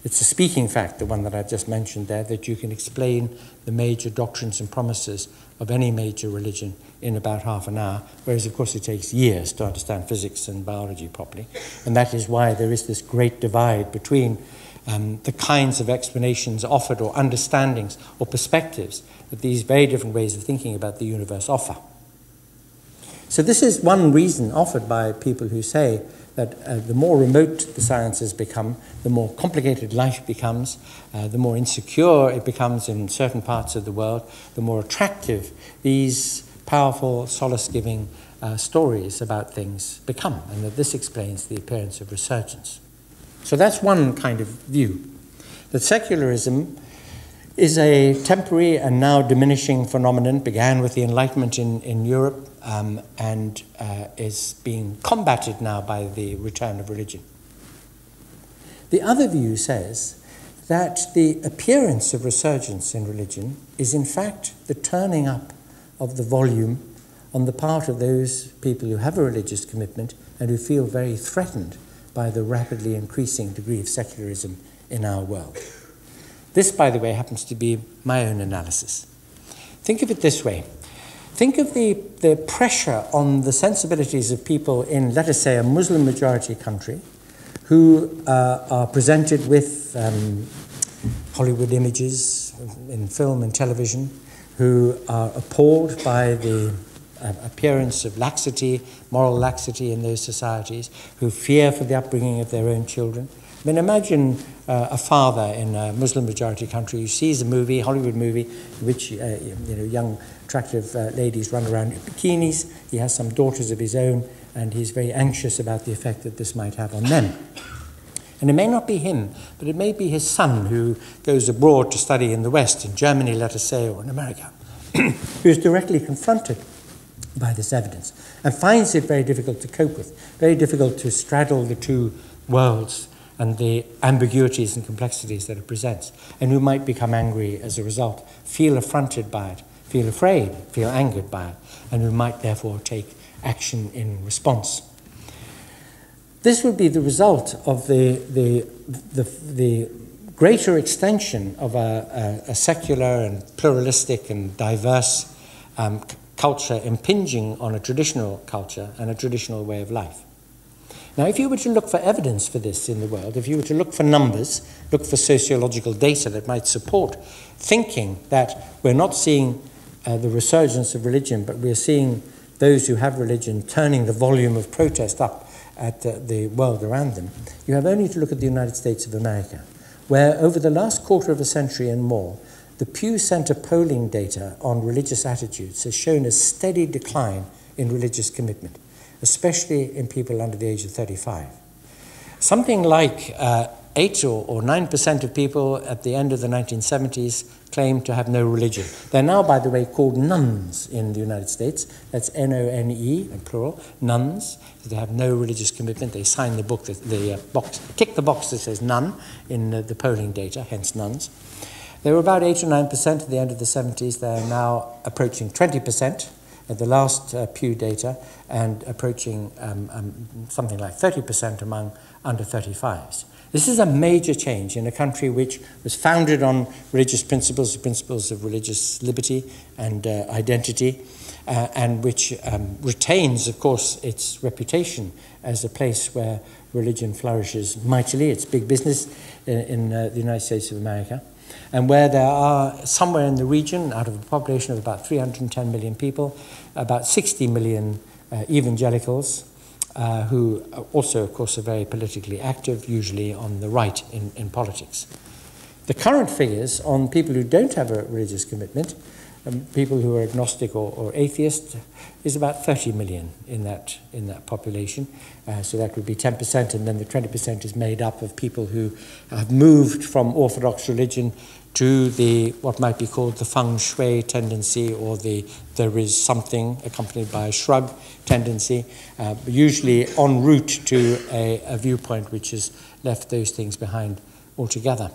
It's a speaking fact, the one that I've just mentioned there, that you can explain the major doctrines and promises of any major religion in about half an hour, whereas, of course, it takes years to understand physics and biology properly. And that is why there is this great divide between the kinds of explanations offered or understandings or perspectives that these very different ways of thinking about the universe offer. So this is one reason offered by people who say that the more remote the sciences become, the more complicated life becomes, the more insecure it becomes in certain parts of the world, the more attractive these powerful, solace-giving stories about things become, and that this explains the appearance of resurgence. So that's one kind of view, that secularism is a temporary and now diminishing phenomenon, began with the Enlightenment in Europe, and is being combated now by the return of religion. The other view says that the appearance of resurgence in religion is in fact the turning up of the volume on the part of those people who have a religious commitment and who feel very threatened by the rapidly increasing degree of secularism in our world. This, by the way, happens to be my own analysis. Think of it this way. Think of the pressure on the sensibilities of people in, let us say, a Muslim-majority country who are presented with Hollywood images in film and television, who are appalled by the appearance of laxity, moral laxity in those societies, who fear for the upbringing of their own children. I mean, imagine a father in a Muslim-majority country who sees a movie, Hollywood movie, in which young, attractive ladies run around in bikinis. He has some daughters of his own, and he's very anxious about the effect that this might have on them. And it may not be him, but it may be his son who goes abroad to study in the West, in Germany, let us say, or in America, who is directly confronted by this evidence and finds it very difficult to cope with, very difficult to straddle the two worlds and the ambiguities and complexities that it presents, and who might become angry as a result, feel affronted by it, feel afraid, feel angered by it, and who might therefore take action in response. This would be the result of the greater extension of a secular and pluralistic and diverse culture impinging on a traditional culture and a traditional way of life. Now, if you were to look for evidence for this in the world, if you were to look for numbers, look for sociological data that might support thinking that we're not seeing the resurgence of religion, but we're seeing those who have religion turning the volume of protest up at the world around them, you have only to look at the United States of America, where over the last quarter of a century and more, the Pew Center polling data on religious attitudes has shown a steady decline in religious commitment, especially in people under the age of 35. Something like 8 or 9% of people at the end of the 1970s claimed to have no religion. They're now, by the way, called nuns in the United States. That's N-O-N-E, in plural, nuns. They have no religious commitment. They sign the book, tick the box that says none in the polling data, hence nuns. They were about 8 or 9% at the end of the 70s. They are now approaching 20% at the last Pew data, and approaching something like 30% among under 35s. This is a major change in a country which was founded on religious principles, the principles of religious liberty and identity, and which retains, of course, its reputation as a place where religion flourishes mightily. It's big business in the United States of America, and where there are somewhere in the region, out of a population of about 310 million people, about 60 million evangelicals, who also, of course, are very politically active, usually on the right in politics. The current figures on people who don't have a religious commitment, people who are agnostic or atheist, is about 30 million in that population. So that would be 10%, and then the 20% is made up of people who have moved from Orthodox religion to the what might be called the feng shui tendency, or the there is something accompanied by a shrug tendency, usually en route to a viewpoint which has left those things behind altogether.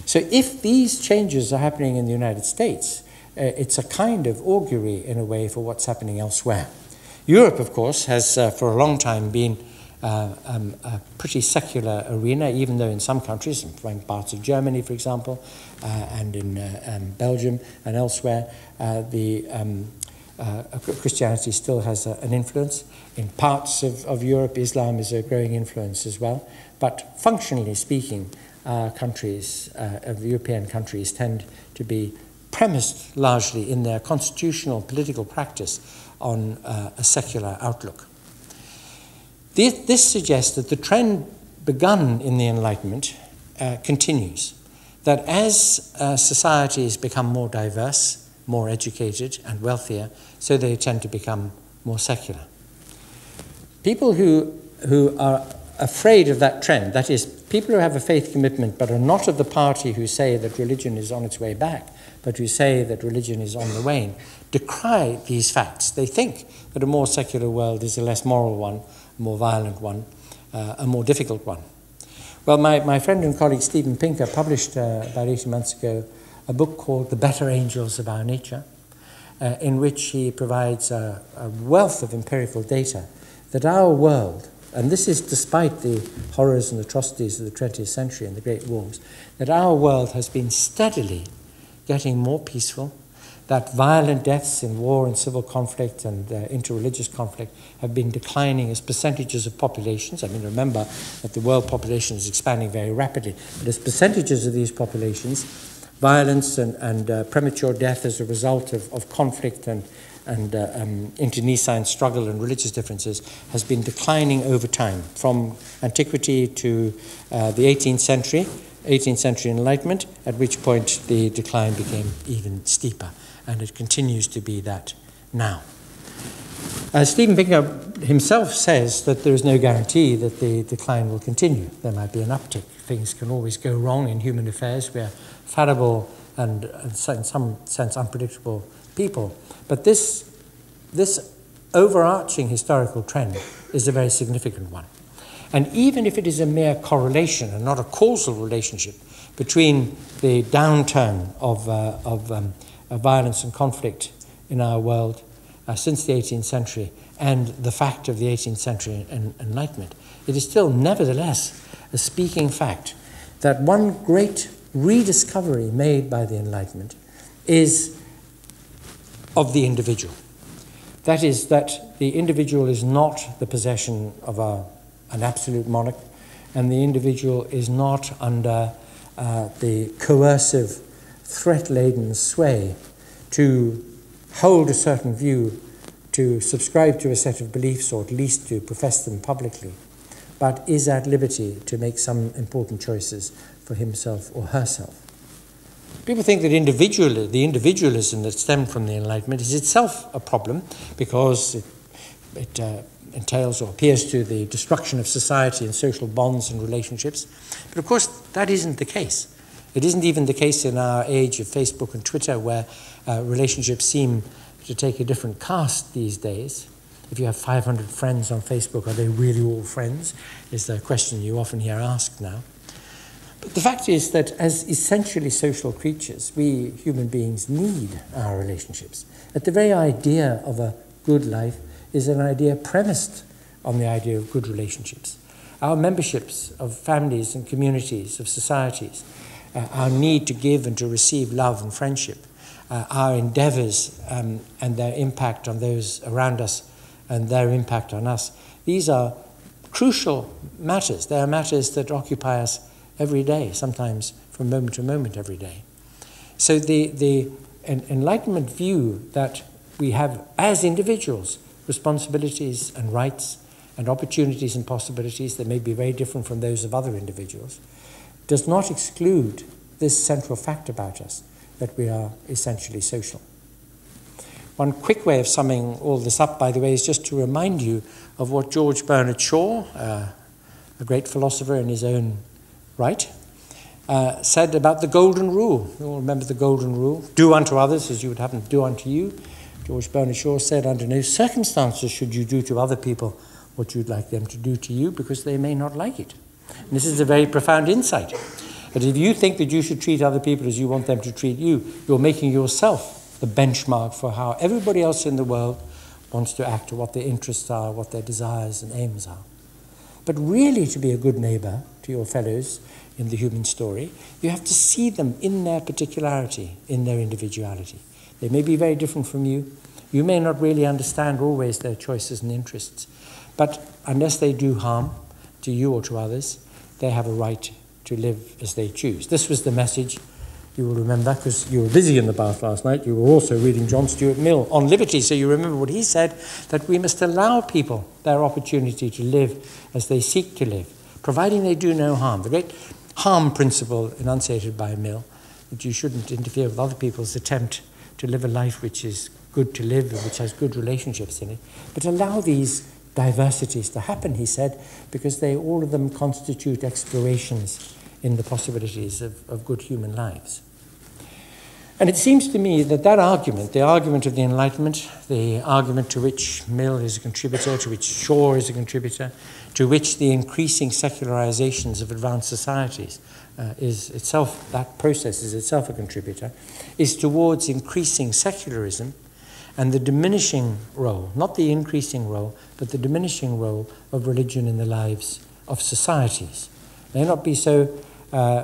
So if these changes are happening in the United States, it's a kind of augury in a way for what's happening elsewhere. Europe, of course, has for a long time been a pretty secular arena, even though in some countries, in parts of Germany, for example, and in Belgium and elsewhere, Christianity still has an influence. In parts of Europe, Islam is a growing influence as well. But functionally speaking, countries of European countries tend to be premised largely in their constitutional political practice on a secular outlook. This suggests that the trend begun in the Enlightenment continues, that as societies become more diverse, more educated and wealthier, so they tend to become more secular. People who are afraid of that trend, that is, people who have a faith commitment but are not of the party who say that religion is on its way back, but who say that religion is on the wane, decry these facts. They think that a more secular world is a less moral one, a more violent one, a more difficult one. Well, my friend and colleague Stephen Pinker published about 18 months ago a book called The Better Angels of Our Nature, in which he provides a wealth of empirical data that our world, and this is despite the horrors and atrocities of the 20th century and the Great Wars, that our world has been steadily getting more peaceful, that violent deaths in war and civil conflict and interreligious conflict have been declining as percentages of populations. I mean, remember that the world population is expanding very rapidly, but as percentages of these populations, violence and premature death as a result of conflict and internecine struggle and religious differences has been declining over time, from antiquity to the 18th century Enlightenment, at which point the decline became even steeper, and it continues to be that now. Stephen Pinker himself says that there is no guarantee that the decline will continue. There might be an uptick. Things can always go wrong in human affairs. We are fallible and in some sense unpredictable people. But this overarching historical trend is a very significant one. And even if it is a mere correlation and not a causal relationship between the downturn of violence and conflict in our world since the 18th century and the fact of the 18th century Enlightenment, it is still nevertheless a speaking fact that one great rediscovery made by the Enlightenment is of the individual. That is, that the individual is not the possession of an absolute monarch, and the individual is not under the coercive, threat-laden sway to hold a certain view, to subscribe to a set of beliefs, or at least to profess them publicly, but is at liberty to make some important choices for himself or herself. People think that the individualism that stemmed from the Enlightenment is itself a problem because it entails or appears to the destruction of society and social bonds and relationships. But of course, that isn't the case. It isn't even the case in our age of Facebook and Twitter, where relationships seem to take a different cast these days. If you have 500 friends on Facebook, are they really all friends? Is the question you often hear asked now. But the fact is that as essentially social creatures, we human beings need our relationships. At the very idea of a good life is an idea premised on the idea of good relationships. Our memberships of families and communities, of societies, our need to give and to receive love and friendship, our endeavors and their impact on those around us and their impact on us, these are crucial matters. They are matters that occupy us every day, sometimes from moment to moment every day. So the Enlightenment view that we have as individuals responsibilities and rights and opportunities and possibilities that may be very different from those of other individuals does not exclude this central fact about us, that we are essentially social. One quick way of summing all this up, by the way, is just to remind you of what George Bernard Shaw, a great philosopher in his own right, said about the golden rule. You all remember the golden rule? Do unto others as you would have them do unto you. George Bernard Shaw said, under no circumstances should you do to other people what you'd like them to do to you, because they may not like it. And this is a very profound insight. But if you think that you should treat other people as you want them to treat you, you're making yourself the benchmark for how everybody else in the world wants to act, or what their interests are, what their desires and aims are. But really, to be a good neighbor to your fellows in the human story, you have to see them in their particularity, in their individuality. They may be very different from you. You may not really understand always their choices and interests. But unless they do harm to you or to others, they have a right to live as they choose. This was the message, you will remember, because you were busy in the bath last night. You were also reading John Stuart Mill on liberty, so you remember what he said, that we must allow people their opportunity to live as they seek to live, providing they do no harm. The great harm principle enunciated by Mill, that you shouldn't interfere with other people's attempt to live a life which is good to live, which has good relationships in it, but allow these diversities to happen, he said, because all of them constitute explorations in the possibilities of good human lives. And it seems to me that that argument, the argument of the Enlightenment, the argument to which Mill is a contributor, to which Shaw is a contributor, to which the increasing secularizations of advanced societies is itself, that process is itself a contributor, is towards increasing secularism and the diminishing role, not the increasing role, but the diminishing role of religion in the lives of societies. It may not be so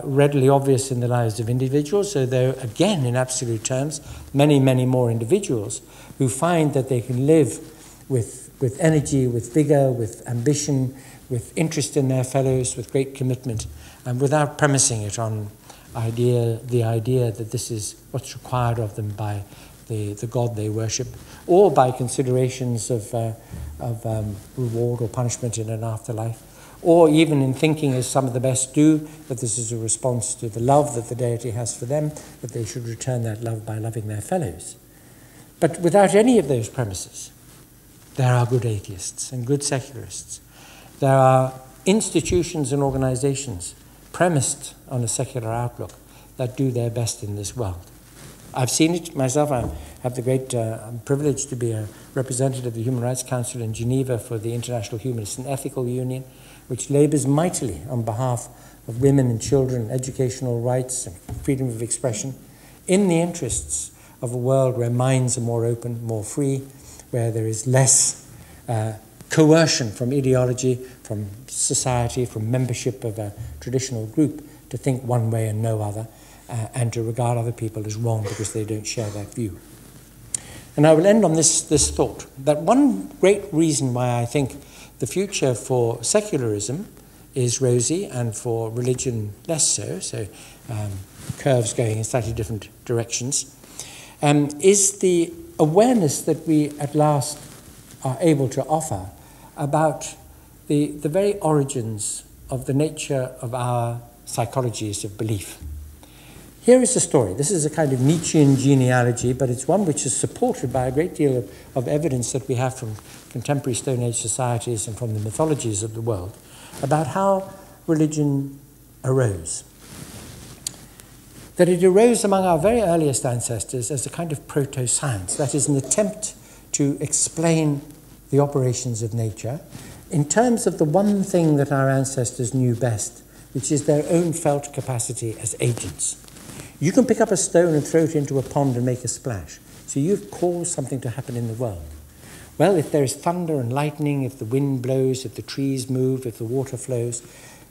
readily obvious in the lives of individuals, so there are, again, in absolute terms, many, many more individuals who find that they can live with energy, with vigor, with ambition, with interest in their fellows, with great commitment, and without premising it on the idea that this is what's required of them by the God they worship, or by considerations of reward or punishment in an afterlife, or even in thinking, as some of the best do, that this is a response to the love that the deity has for them, that they should return that love by loving their fellows. But without any of those premises, there are good atheists and good secularists. There are institutions and organizations premised on a secular outlook that do their best in this world. I've seen it myself. I have the great privilege to be a representative of the Human Rights Council in Geneva for the International Humanist and Ethical Union, which labors mightily on behalf of women and children, educational rights and freedom of expression, in the interests of a world where minds are more open, more free, where there is less coercion from ideology, from society, from membership of a traditional group to think one way and no other, and to regard other people as wrong because they don't share that view. And I will end on this thought, that one great reason why I think the future for secularism is rosy and for religion less so curves going in slightly different directions, is the awareness that we at last are able to offer about the very origins of the nature of our psychologies of belief. Here is the story. This is a kind of Nietzschean genealogy, but it's one which is supported by a great deal of evidence that we have from contemporary Stone Age societies and from the mythologies of the world about how religion arose. That it arose among our very earliest ancestors as a kind of proto-science, that is, an attempt to explain the operations of nature in terms of the one thing that our ancestors knew best, which is their own felt capacity as agents. You can pick up a stone and throw it into a pond and make a splash. So you've caused something to happen in the world. Well, if there is thunder and lightning, if the wind blows, if the trees move, if the water flows,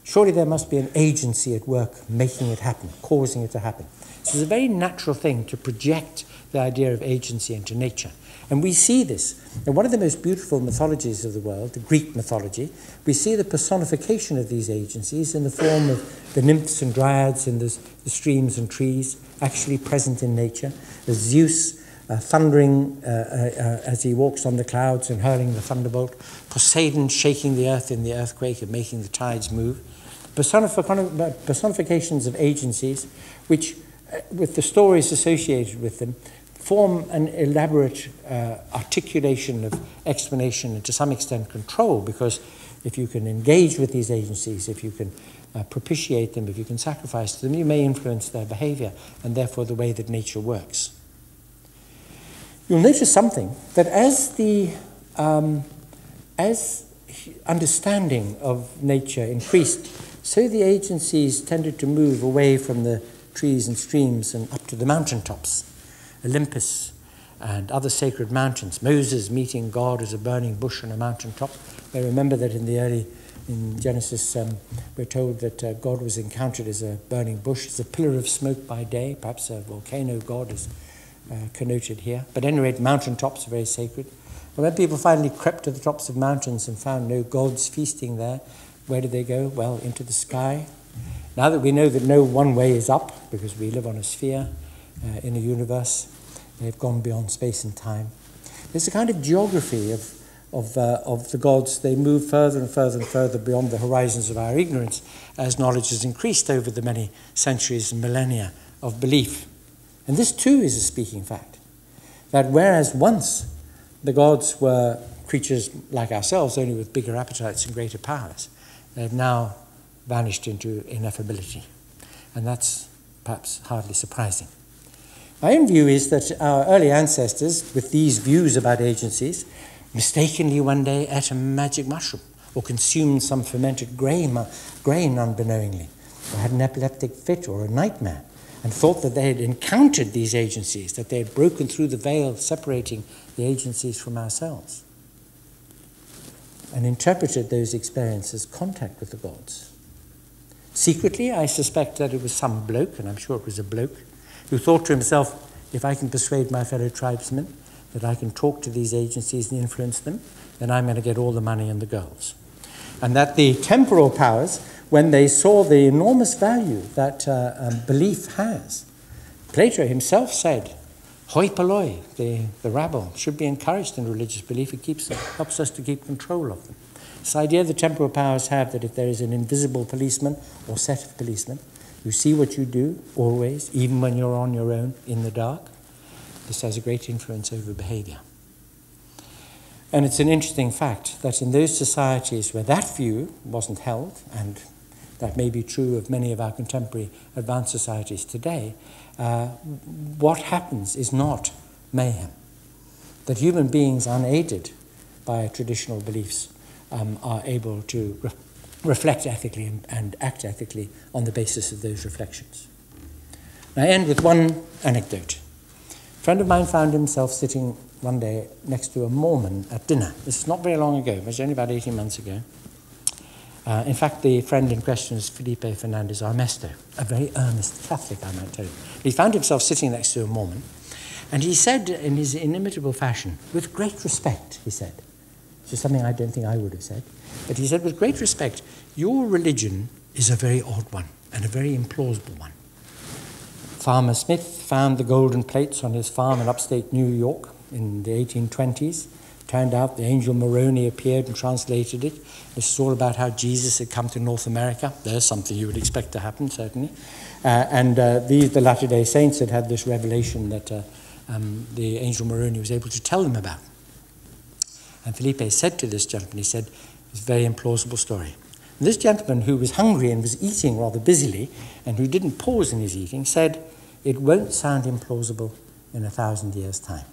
surely there must be an agency at work making it happen, causing it to happen. So it's a very natural thing to project the idea of agency into nature. And we see this. In one of the most beautiful mythologies of the world, the Greek mythology, we see the personification of these agencies in the form of the nymphs and dryads in the streams and trees, actually present in nature. There's Zeus thundering as he walks on the clouds and hurling the thunderbolt. Poseidon shaking the earth in the earthquake and making the tides move. Personifications of agencies which, with the stories associated with them, form an elaborate articulation of explanation and to some extent control, because if you can engage with these agencies, if you can propitiate them, if you can sacrifice to them, you may influence their behavior and therefore the way that nature works. You'll notice something, that as understanding of nature increased, so the agencies tended to move away from the trees and streams and up to the mountaintops. Olympus and other sacred mountains. Moses meeting God as a burning bush on a mountaintop. They remember that in Genesis, we're told that God was encountered as a burning bush, as a pillar of smoke by day. Perhaps a volcano god is connoted here. But at any rate, mountaintops are very sacred. And when people finally crept to the tops of mountains and found no gods feasting there, where did they go? Well, into the sky. Now that we know that no one way is up, because we live on a sphere, in a universe, they've gone beyond space and time. There's a kind of geography of the gods. They move further and further and further beyond the horizons of our ignorance as knowledge has increased over the many centuries and millennia of belief. And this too is a speaking fact. that whereas once the gods were creatures like ourselves, only with bigger appetites and greater powers, they have now vanished into ineffability. And that's perhaps hardly surprising. My own view is that our early ancestors, with these views about agencies, mistakenly one day ate a magic mushroom or consumed some fermented grain unbeknowingly, or had an epileptic fit or a nightmare, and thought that they had encountered these agencies, that they had broken through the veil separating the agencies from ourselves, and interpreted those experiences as contact with the gods. Secretly, I suspect that it was some bloke, and I'm sure it was a bloke, who thought to himself, if I can persuade my fellow tribesmen that I can talk to these agencies and influence them, then I'm going to get all the money and the girls. And that the temporal powers, when they saw the enormous value that belief has, Plato himself said, hoi polloi, the rabble, should be encouraged in religious belief. It helps us to keep control of them. This idea the temporal powers have that if there is an invisible policeman or set of policemen who see what you do always, even when you're on your own in the dark, this has a great influence over behavior. And it's an interesting fact that in those societies where that view wasn't held, and that may be true of many of our contemporary advanced societies today, what happens is not mayhem. That human beings unaided by traditional beliefs are able to reflect ethically and act ethically on the basis of those reflections. I end with one anecdote. A friend of mine found himself sitting one day next to a Mormon at dinner. This is not very long ago, it was only about 18 months ago. In fact, the friend in question is Felipe Fernandez Armesto, a very earnest Catholic, I might tell you. He found himself sitting next to a Mormon, and he said in his inimitable fashion, with great respect, he said, which is something I don't think I would have said, but he said, with great respect, your religion is a very odd one and a very implausible one. Farmer Smith found the golden plates on his farm in upstate New York in the 1820s. Turned out the angel Moroni appeared and translated it. This is all about how Jesus had come to North America. There's something you would expect to happen, certainly. The Latter-day Saints had this revelation that the angel Moroni was able to tell them about. And Felipe said to this gentleman, he said, it's a very implausible story. And this gentleman, who was hungry and was eating rather busily, and who didn't pause in his eating, said, it won't sound implausible in 1,000 years' time.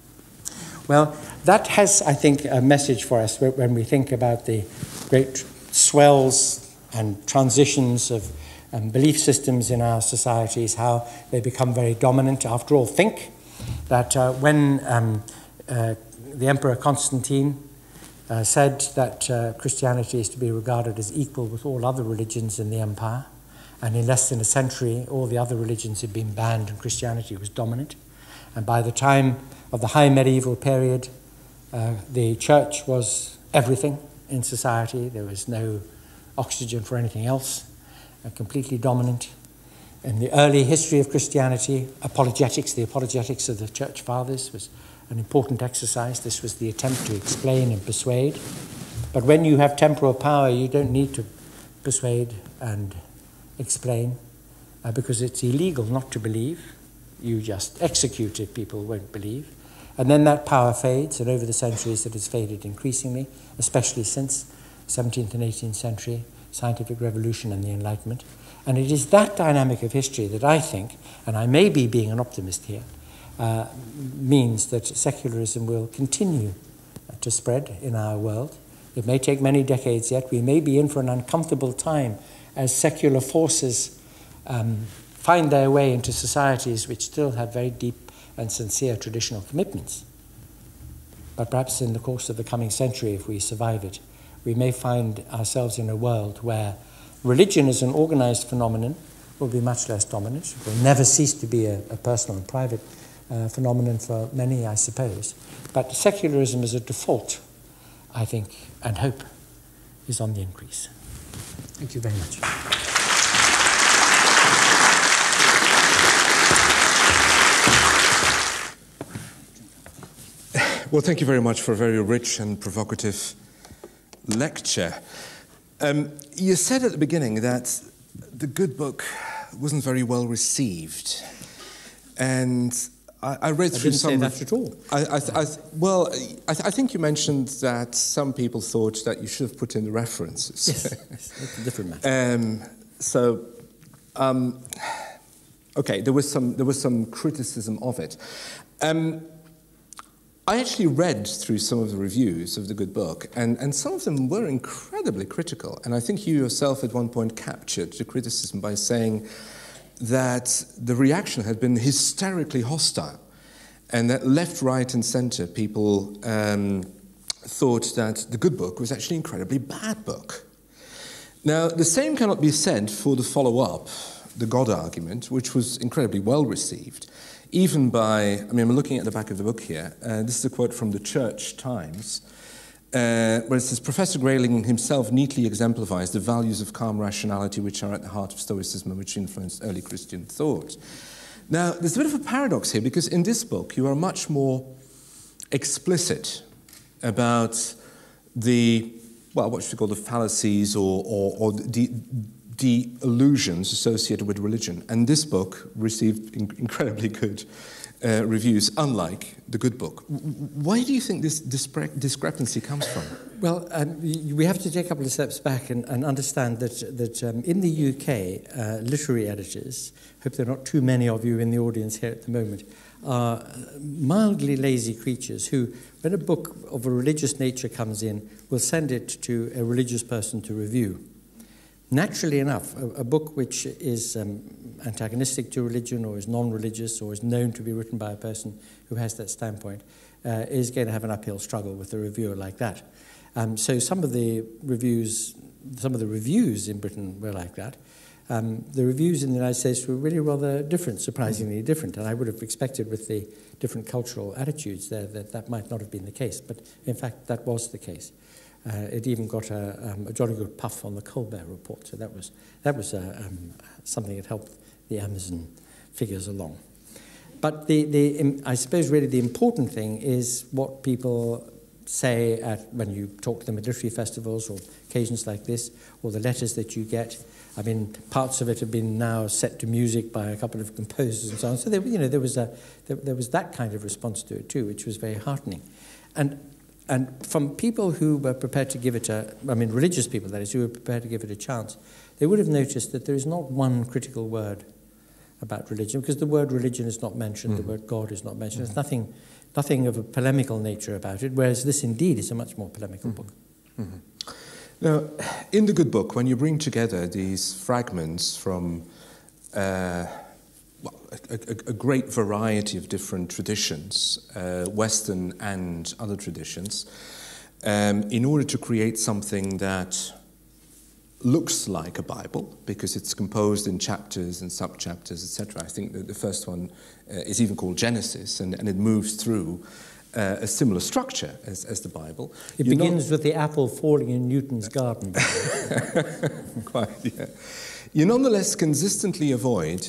Well, that has, I think, a message for us when we think about the great swells and transitions of belief systems in our societies, how they become very dominant. After all, think that when the Emperor Constantine said that Christianity is to be regarded as equal with all other religions in the empire, and in less than a century, all the other religions had been banned and Christianity was dominant. And by the time of the high medieval period, the church was everything in society. There was no oxygen for anything else, completely dominant. In the early history of Christianity, apologetics, the apologetics of the church fathers was an important exercise. This was the attempt to explain and persuade. But when you have temporal power, you don't need to persuade and explain because it's illegal not to believe. You just execute if people won't believe. And then that power fades, and over the centuries it has faded increasingly, especially since 17th and 18th century, scientific revolution and the Enlightenment. And it is that dynamic of history that I think, and I may be being an optimist here, means that secularism will continue to spread in our world. It may take many decades yet. We may be in for an uncomfortable time as secular forces find their way into societies which still have very deep and sincere traditional commitments. But perhaps in the course of the coming century, if we survive it, we may find ourselves in a world where religion as an organized phenomenon will be much less dominant. It will never cease to be a personal and private phenomenon for many, I suppose. But secularism as a default, I think, and hope, is on the increase. Thank you very much.
Well, thank you very much for a very rich and provocative lecture. You said at the beginning that the good book wasn't very well received. And I read through some.
I didn't say that at all.
I think you mentioned that some people thought that you should have put in the references.
Yes, that's a different matter.
Okay, there was some criticism of it. I actually read through some of the reviews of the good book, and some of them were incredibly critical. And I think you yourself at one point captured the criticism by saying that the reaction had been hysterically hostile, and that left, right, and centre people thought that the good book was actually an incredibly bad book. Now, the same cannot be said for the follow-up, the God argument, which was incredibly well received, even by, I'm looking at the back of the book here. This is a quote from the Church Times, where it says, Professor Grayling himself neatly exemplifies the values of calm rationality which are at the heart of Stoicism and which influenced early Christian thought. Now, there's a bit of a paradox here, because in this book you are much more explicit about the, what should we call the fallacies or the illusions associated with religion. And this book received incredibly good reviews, unlike the good book. Why do you think this discrepancy comes from?
Well, we have to take a couple of steps back and understand that in the UK, literary editors, hope there are not too many of you in the audience here at the moment, are mildly lazy creatures who, when a book of a religious nature comes in, will send it to a religious person to review. Naturally enough, a book which is antagonistic to religion or is non-religious or is known to be written by a person who has that standpoint is going to have an uphill struggle with a reviewer like that. So some of the reviews in Britain were like that. The reviews in the United States were really rather different, surprisingly different, and I would have expected with the different cultural attitudes there that might not have been the case, but in fact that was the case. It even got a jolly good puff on the Colbert Report, so that was something that helped the Amazon figures along. But I suppose really the important thing is what people say when you talk to them at literary festivals or occasions like this, or the letters that you get. I mean, parts of it have been now set to music by a couple of composers and so on. So there was that kind of response to it too, which was very heartening. And from people who were prepared to give it religious people, that is, who were prepared to give it a chance, they would have noticed that there is not one critical word about religion, because the word religion is not mentioned, the word God is not mentioned. There's nothing of a polemical nature about it, whereas this indeed is a much more polemical book.
Now, in the good book, when you bring together these fragments from a great variety of different traditions, Western and other traditions, in order to create something that looks like a Bible, because it's composed in chapters and sub-chapters, etc. I think that the first one is even called Genesis, and it moves through a similar structure as the Bible.
It begins with the apple falling in Newton's garden.
Quite, yeah. You nonetheless consistently avoid,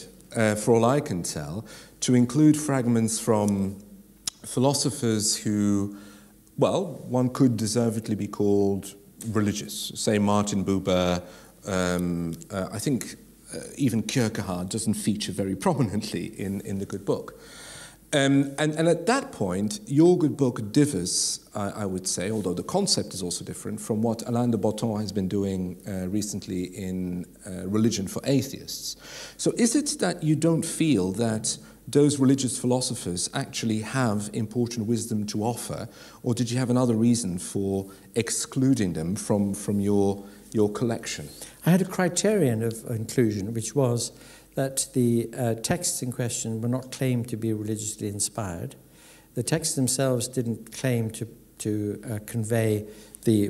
for all I can tell, to include fragments from philosophers who, one could deservedly be called religious. Say Martin Buber, I think even Kierkegaard doesn't feature very prominently in the good book. And at that point, your good book differs, I would say, although the concept is also different, from what Alain de Botton has been doing recently in Religion for Atheists. So is it that you don't feel that those religious philosophers actually have important wisdom to offer, or did you have another reason for excluding them from your collection?
I had a criterion of inclusion, which was that the texts in question were not claimed to be religiously inspired. The texts themselves didn't claim to convey the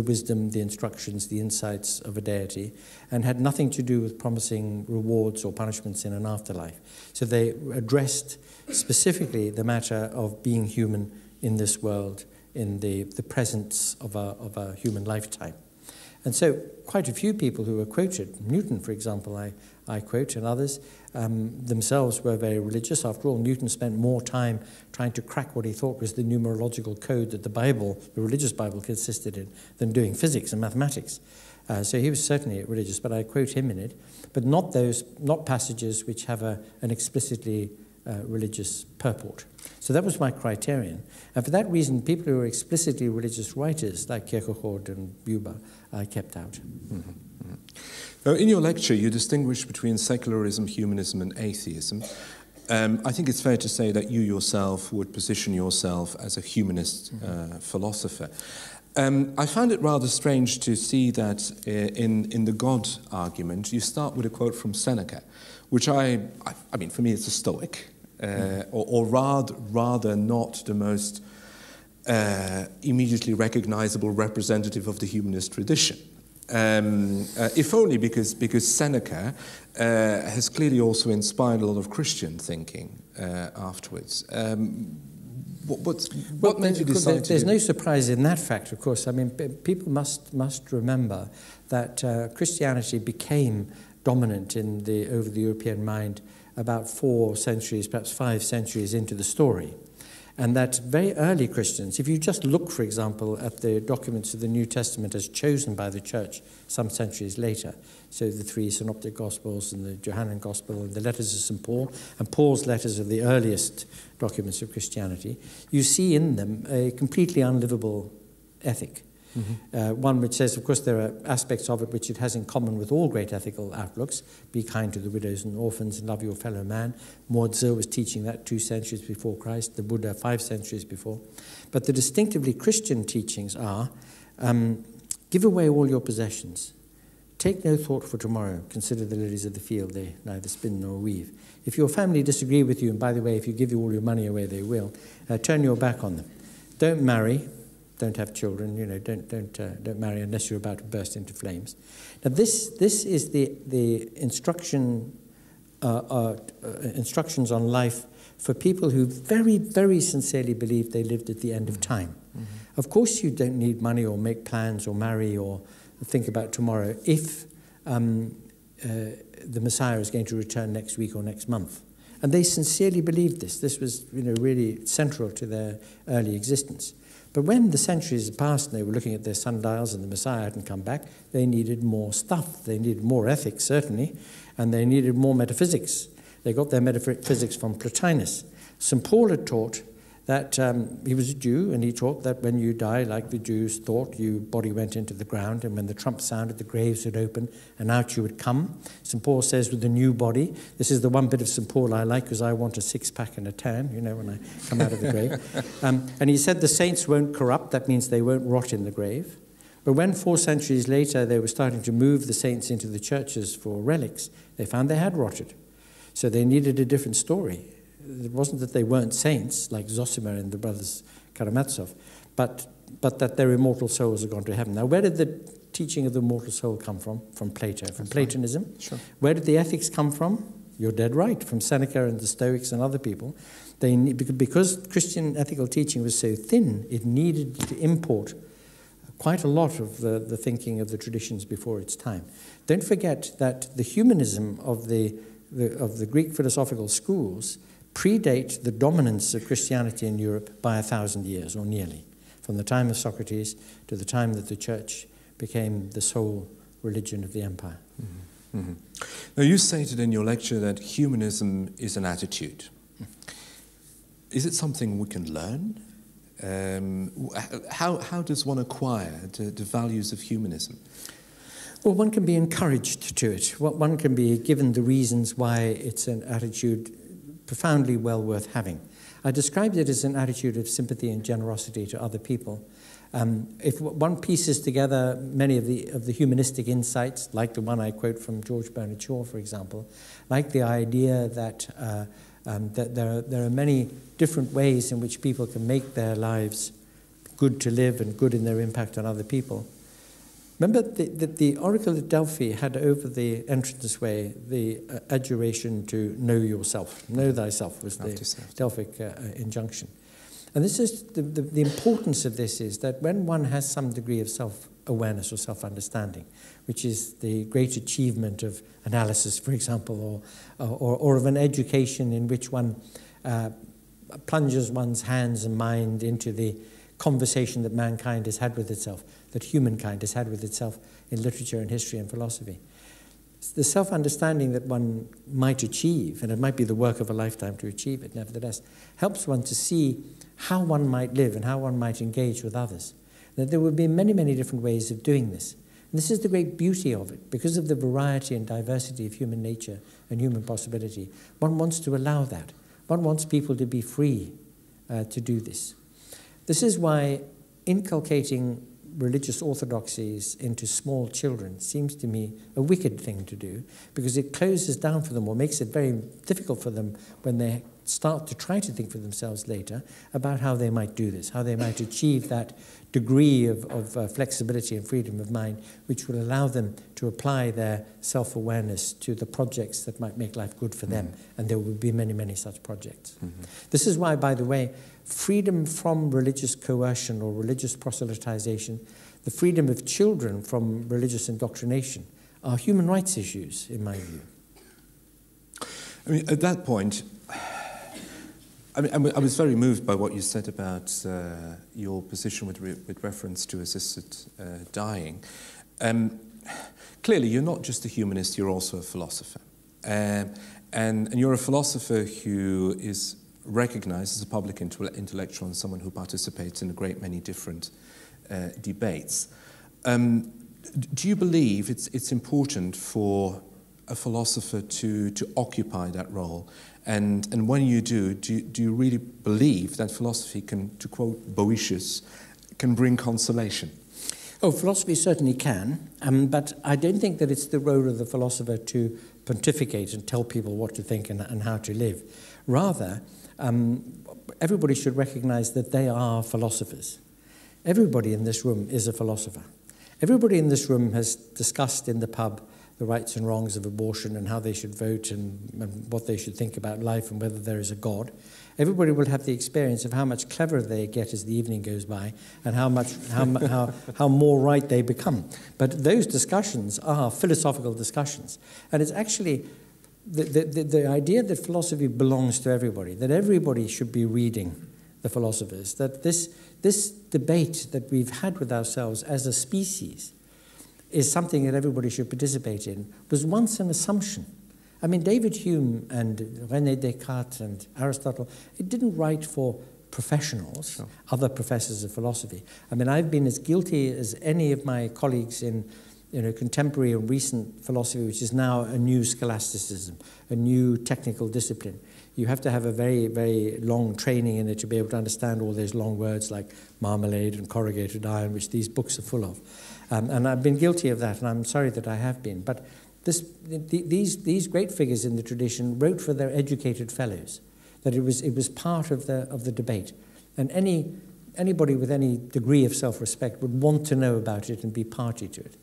wisdom, the instructions, the insights of a deity, and had nothing to do with promising rewards or punishments in an afterlife. So they addressed specifically the matter of being human in this world, in the presence of a human lifetime. And so quite a few people who were quoted, Newton, for example, I quote, and others, themselves were very religious. After all, Newton spent more time trying to crack what he thought was the numerological code that the Bible, the religious Bible, consisted in, than doing physics and mathematics. So he was certainly religious, but I quote him in it. But not passages which have an explicitly religious purport. So that was my criterion. And for that reason, people who were explicitly religious writers, like Kierkegaard and Buber, I kept out.
Mm-hmm. Mm-hmm. Now, in your lecture, you distinguish between secularism, humanism, and atheism. I think it's fair to say that you yourself would position yourself as a humanist philosopher. I found it rather strange to see that in the God argument, you start with a quote from Seneca, which I mean, for me, it's a Stoic, or rather not the most immediately recognizable representative of the humanist tradition. If only because Seneca has clearly also inspired a lot of Christian thinking afterwards. What made you decide to
There's no surprise in that fact, of course. I mean, people must remember that Christianity became dominant over the European mind about 4 centuries, perhaps 5 centuries into the story. And that very early Christians, if you just look, for example, at the documents of the New Testament as chosen by the Church some centuries later, so the 3 Synoptic Gospels and the Johannine Gospel and the letters of St. Paul, and Paul's letters are the earliest documents of Christianity, you see in them a completely unlivable ethic. Mm-hmm. One which says, of course, there are aspects of it which it has in common with all great ethical outlooks. Be kind to the widows and orphans and love your fellow man. Mozi was teaching that 2 centuries before Christ, the Buddha 5 centuries before. But the distinctively Christian teachings are, give away all your possessions. Take no thought for tomorrow. Consider the lilies of the field. They neither spin nor weave. If your family disagree with you, and by the way, if you give you all your money away, they will, turn your back on them. Don't marry. Don't have children, don't marry unless you're about to burst into flames. Now this is the instructions on life for people who very, very sincerely believe they lived at the end of time. Mm-hmm. Of course you don't need money or make plans or marry or think about tomorrow if the Messiah is going to return next week or next month. And they sincerely believed this. This was really central to their early existence. But when the centuries had passed and they were looking at their sundials and the Messiah hadn't come back, they needed more stuff. They needed more ethics, certainly, and they needed more metaphysics. They got their metaphysics from Plotinus. St. Paul had taught that he was a Jew, and he taught that when you die, like the Jews thought, your body went into the ground, and when the trump sounded, the graves would open, and out you would come. St. Paul says with the new body, this is the one bit of St. Paul I like, because I want a 6-pack and a tan, when I come out of the grave. And he said the saints won't corrupt, that means they won't rot in the grave. But when 4 centuries later they were starting to move the saints into the churches for relics, they found they had rotted. So they needed a different story. It wasn't that they weren't saints, like Zosima and the brothers Karamazov, but that their immortal souls had gone to heaven. Now, where did the teaching of the immortal soul come from? From Plato, from Platonism. Right. Sure. Where did the ethics come from? You're dead right, from Seneca and the Stoics and other people. Because Christian ethical teaching was so thin, it needed to import quite a lot of the thinking of the traditions before its time. Don't forget that the humanism of the Greek philosophical schools predate the dominance of Christianity in Europe by 1,000 years, or nearly, from the time of Socrates to the time that the church became the sole religion of the empire.
Mm-hmm. Mm-hmm. Now, you stated in your lecture that humanism is an attitude. Is it something we can learn? How does one acquire the values of humanism?
Well, one can be encouraged to it. One can be given the reasons why it's an attitude profoundly well worth having. I described it as an attitude of sympathy and generosity to other people. If one pieces together many of the humanistic insights, like the one I quote from George Bernard Shaw, for example, like the idea that there are many different ways in which people can make their lives good to live and good in their impact on other people. Remember that the oracle at Delphi had over the entranceway the adjuration to know yourself. Know thyself was the Delphic injunction. And this is the importance of this is that when one has some degree of self-awareness or self-understanding, which is the great achievement of analysis, for example, or of an education in which one plunges one's hands and mind into the conversation that mankind has had with itself, that humankind has had with itself in literature and history and philosophy. the self-understanding that one might achieve, and it might be the work of a lifetime to achieve it, nevertheless, helps one to see how one might live and how one might engage with others. That there would be many, many different ways of doing this. And this is the great beauty of it. Because of the variety and diversity of human nature and human possibility, one wants to allow that. One wants people to be free to do this. This is why inculcating religious orthodoxies into small children seems to me a wicked thing to do, because it closes down for them or makes it very difficult for them when they start to try to think for themselves later about how they might do this, how they might achieve that degree of flexibility and freedom of mind which will allow them to apply their self-awareness to the projects that might make life good for them. And there will be many, many such projects. This is why, by the way, freedom from religious coercion or religious proselytization, the freedom of children from religious indoctrination, are human rights issues, in my view.
I mean, at that point, I was very moved by what you said about your position with reference to assisted dying. Clearly, you're not just a humanist, you're also a philosopher. And you're a philosopher who is recognized as a public intellectual and someone who participates in a great many different debates. Do you believe it's important for a philosopher to occupy that role? And when you do you really believe that philosophy can, to quote Boetius, can bring consolation?
Oh, philosophy certainly can, but I don't think that it's the role of the philosopher to pontificate and tell people what to think and how to live. Rather, everybody should recognize that they are philosophers. Everybody in this room is a philosopher. Everybody in this room has discussed in the pub the rights and wrongs of abortion and how they should vote and what they should think about life and whether there is a God. Everybody will have the experience of how much cleverer they get as the evening goes by and how more right they become. But those discussions are philosophical discussions. And it's actually the idea that philosophy belongs to everybody, that everybody should be reading the philosophers, that this debate that we've had with ourselves as a species is something that everybody should participate in, was once an assumption. I mean, David Hume and René Descartes and Aristotle, it didn't write for professionals, sure, other professors of philosophy. I mean, I've been as guilty as any of my colleagues in contemporary and recent philosophy, which is now a new scholasticism, a new technical discipline. You have to have a very, very long training in it to be able to understand all those long words like marmalade and corrugated iron, which these books are full of. And I've been guilty of that, and I'm sorry that I have been. But these great figures in the tradition wrote for their educated fellows, that it was part of the debate. And anybody with any degree of self-respect would want to know about it and be party to it.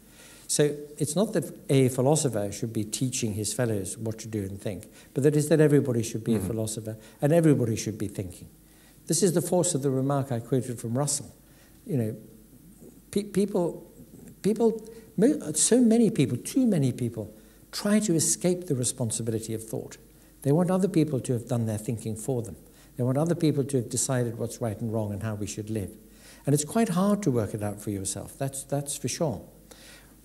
So it's not that a philosopher should be teaching his fellows what to do and think, but that is that everybody should be a philosopher and everybody should be thinking. This is the force of the remark I quoted from Russell. So many people, too many people, try to escape the responsibility of thought. They want other people to have done their thinking for them. They want other people to have decided what's right and wrong and how we should live. And it's quite hard to work it out for yourself, that's for sure.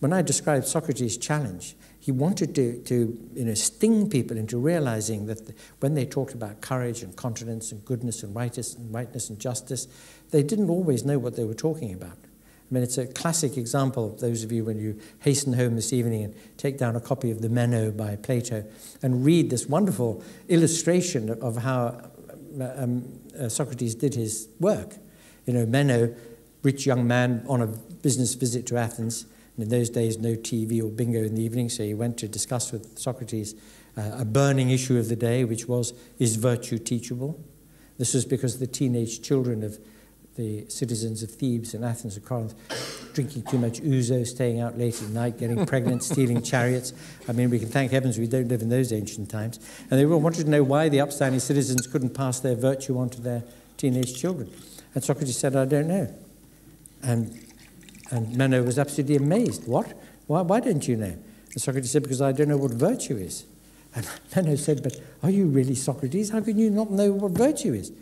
When I described Socrates' challenge, he wanted to sting people into realizing that when they talked about courage and confidence and goodness and rightness and justice, they didn't always know what they were talking about. I mean, it's a classic example, those of you when you hasten home this evening and take down a copy of the Meno by Plato and read this wonderful illustration of how Socrates did his work. Meno, rich young man on a business visit to Athens, and in those days no TV or bingo in the evening, so he went to discuss with Socrates a burning issue of the day, which was, is virtue teachable? This was because the teenage children of the citizens of Thebes and Athens and Corinth, drinking too much ouzo, staying out late at night, getting pregnant, stealing chariots. I mean, we can thank heavens we don't live in those ancient times. And they all wanted to know why the upstanding citizens couldn't pass their virtue on to their teenage children. And Socrates said, I don't know. And Meno was absolutely amazed. What? Why don't you know? And Socrates said, because I don't know what virtue is. And Meno said, but are you really Socrates? How can you not know what virtue is?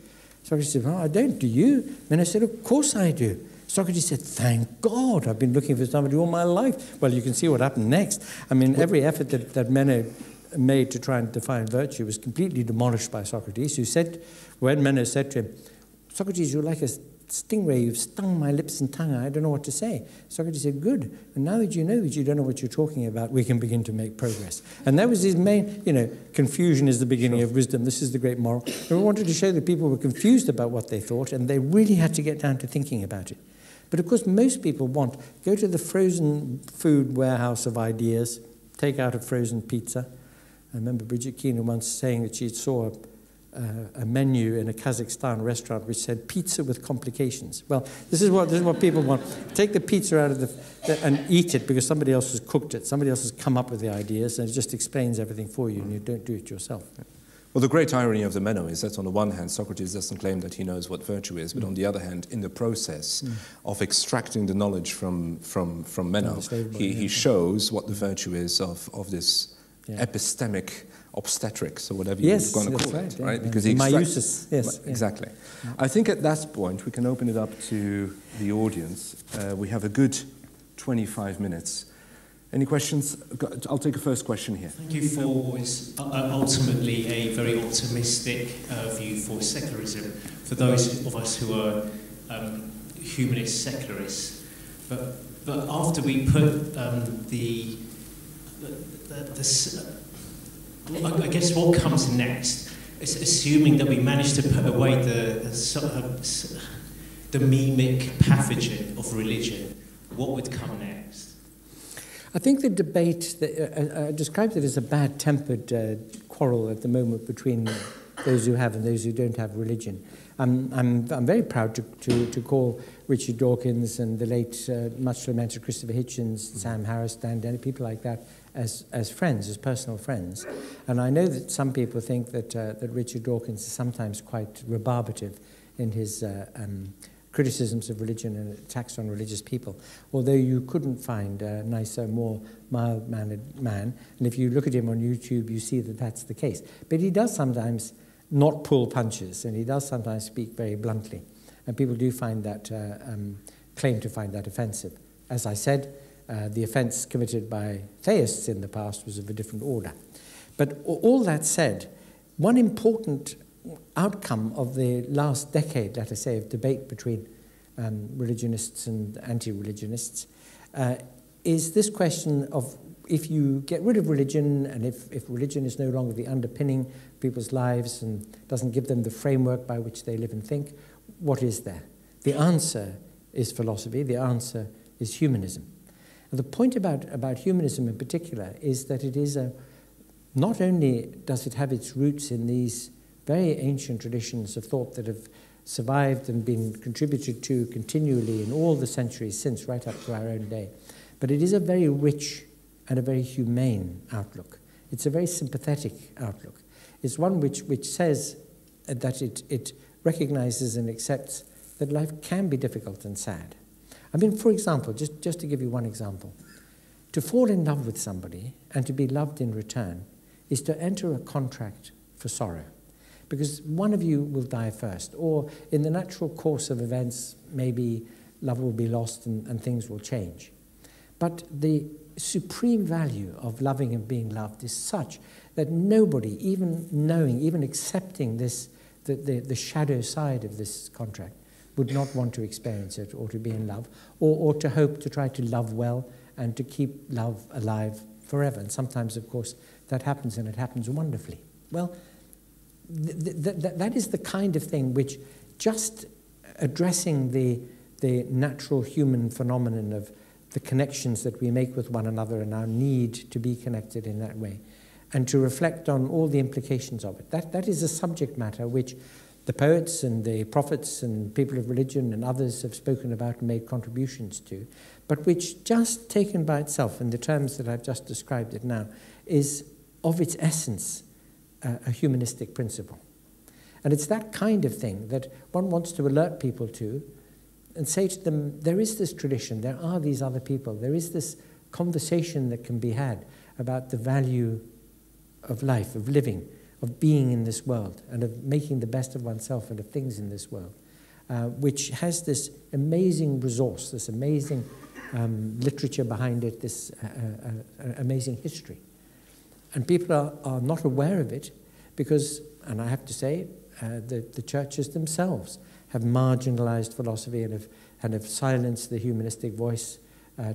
Socrates said, well, I don't. Do you? Meno said, of course I do. Socrates said, thank God, I've been looking for somebody all my life. Well, you can see what happened next. I mean, every effort that Meno made to try and define virtue was completely demolished by Socrates, who said, when Meno said to him, Socrates, you're like a stingray, you've stung my lips and tongue, I don't know what to say. Socrates said, good, and now that you know that you don't know what you're talking about, we can begin to make progress. And that was his main, confusion is the beginning of wisdom. This is the great moral. And we wanted to show that people were confused about what they thought, and they really had to get down to thinking about it. But of course, most people go to the frozen food warehouse of ideas, take out a frozen pizza. I remember Bridget Keenan once saying that she saw a menu in a Kazakhstan restaurant which said pizza with complications. Well, this is what people want. Take the pizza out of and eat it because somebody else has cooked it. Somebody else has come up with the ideas, and it just explains everything for you, and you don't do it yourself.
Well, the great irony of the Meno is that on the one hand, Socrates doesn't claim that he knows what virtue is, but on the other hand, in the process of extracting the knowledge from Meno, he shows what the virtue is of this epistemic obstetrics or whatever you're going to call it, right? Because he extracts, exactly. Yeah. I think at that point we can open it up to the audience. We have a good 25 minutes. Any questions? I'll take a first question here.
Thank you for what is ultimately a very optimistic view for secularism. For those of us who are humanist secularists, but after we put I guess what comes next is assuming that we manage to put away the memic pathogen of religion. What would come next?
I think the debate, I described it as a bad-tempered quarrel at the moment between those who have and those who don't have religion. I'm very proud to call Richard Dawkins and the late, much lamented Christopher Hitchens, Sam Harris, Dan Dennett, people like that, as friends, as personal friends. And I know that some people think that Richard Dawkins is sometimes quite rebarbative in his criticisms of religion and attacks on religious people, although you couldn't find a nicer, more mild-mannered man. And if you look at him on YouTube, you see that that's the case. But he does sometimes not pull punches, and he does sometimes speak very bluntly. And people do find that, claim to find that offensive. As I said, the offense committed by theists in the past was of a different order. But all that said, one important outcome of the last decade, let us say, of debate between religionists and anti-religionists is this question of if you get rid of religion and if religion is no longer the underpinning of people's lives and doesn't give them the framework by which they live and think, what is there? The answer is philosophy. The answer is humanism. And the point about humanism in particular is that it is not only does it have its roots in these very ancient traditions of thought that have survived and been contributed to continually in all the centuries since, right up to our own day, but it is a very rich and a very humane outlook. It's a very sympathetic outlook. It's one which says that it recognizes and accepts that life can be difficult and sad. I mean, for example, just to give you one example, to fall in love with somebody and to be loved in return is to enter a contract for sorrow, because one of you will die first, or in the natural course of events, maybe love will be lost and things will change. But the supreme value of loving and being loved is such that nobody, even knowing, even accepting this, the shadow side of this contract, would not want to experience it or to be in love or to hope to try to love well and to keep love alive forever. And sometimes, of course, that happens, and it happens wonderfully. Well, that is the kind of thing which, just addressing the natural human phenomenon of the connections that we make with one another and our need to be connected in that way, and to reflect on all the implications of it. That is a subject matter which the poets and the prophets and people of religion and others have spoken about and made contributions to, but which, just taken by itself in the terms that I've just described it now, is of its essence a humanistic principle. And it's that kind of thing that one wants to alert people to and say to them, there is this tradition, there are these other people, there is this conversation that can be had about the value of life, of living, of being in this world, and of making the best of oneself and of things in this world. which has this amazing resource, this amazing literature behind it, this amazing history. And people are not aware of it because, and I have to say, the churches themselves have marginalized philosophy and have silenced the humanistic voice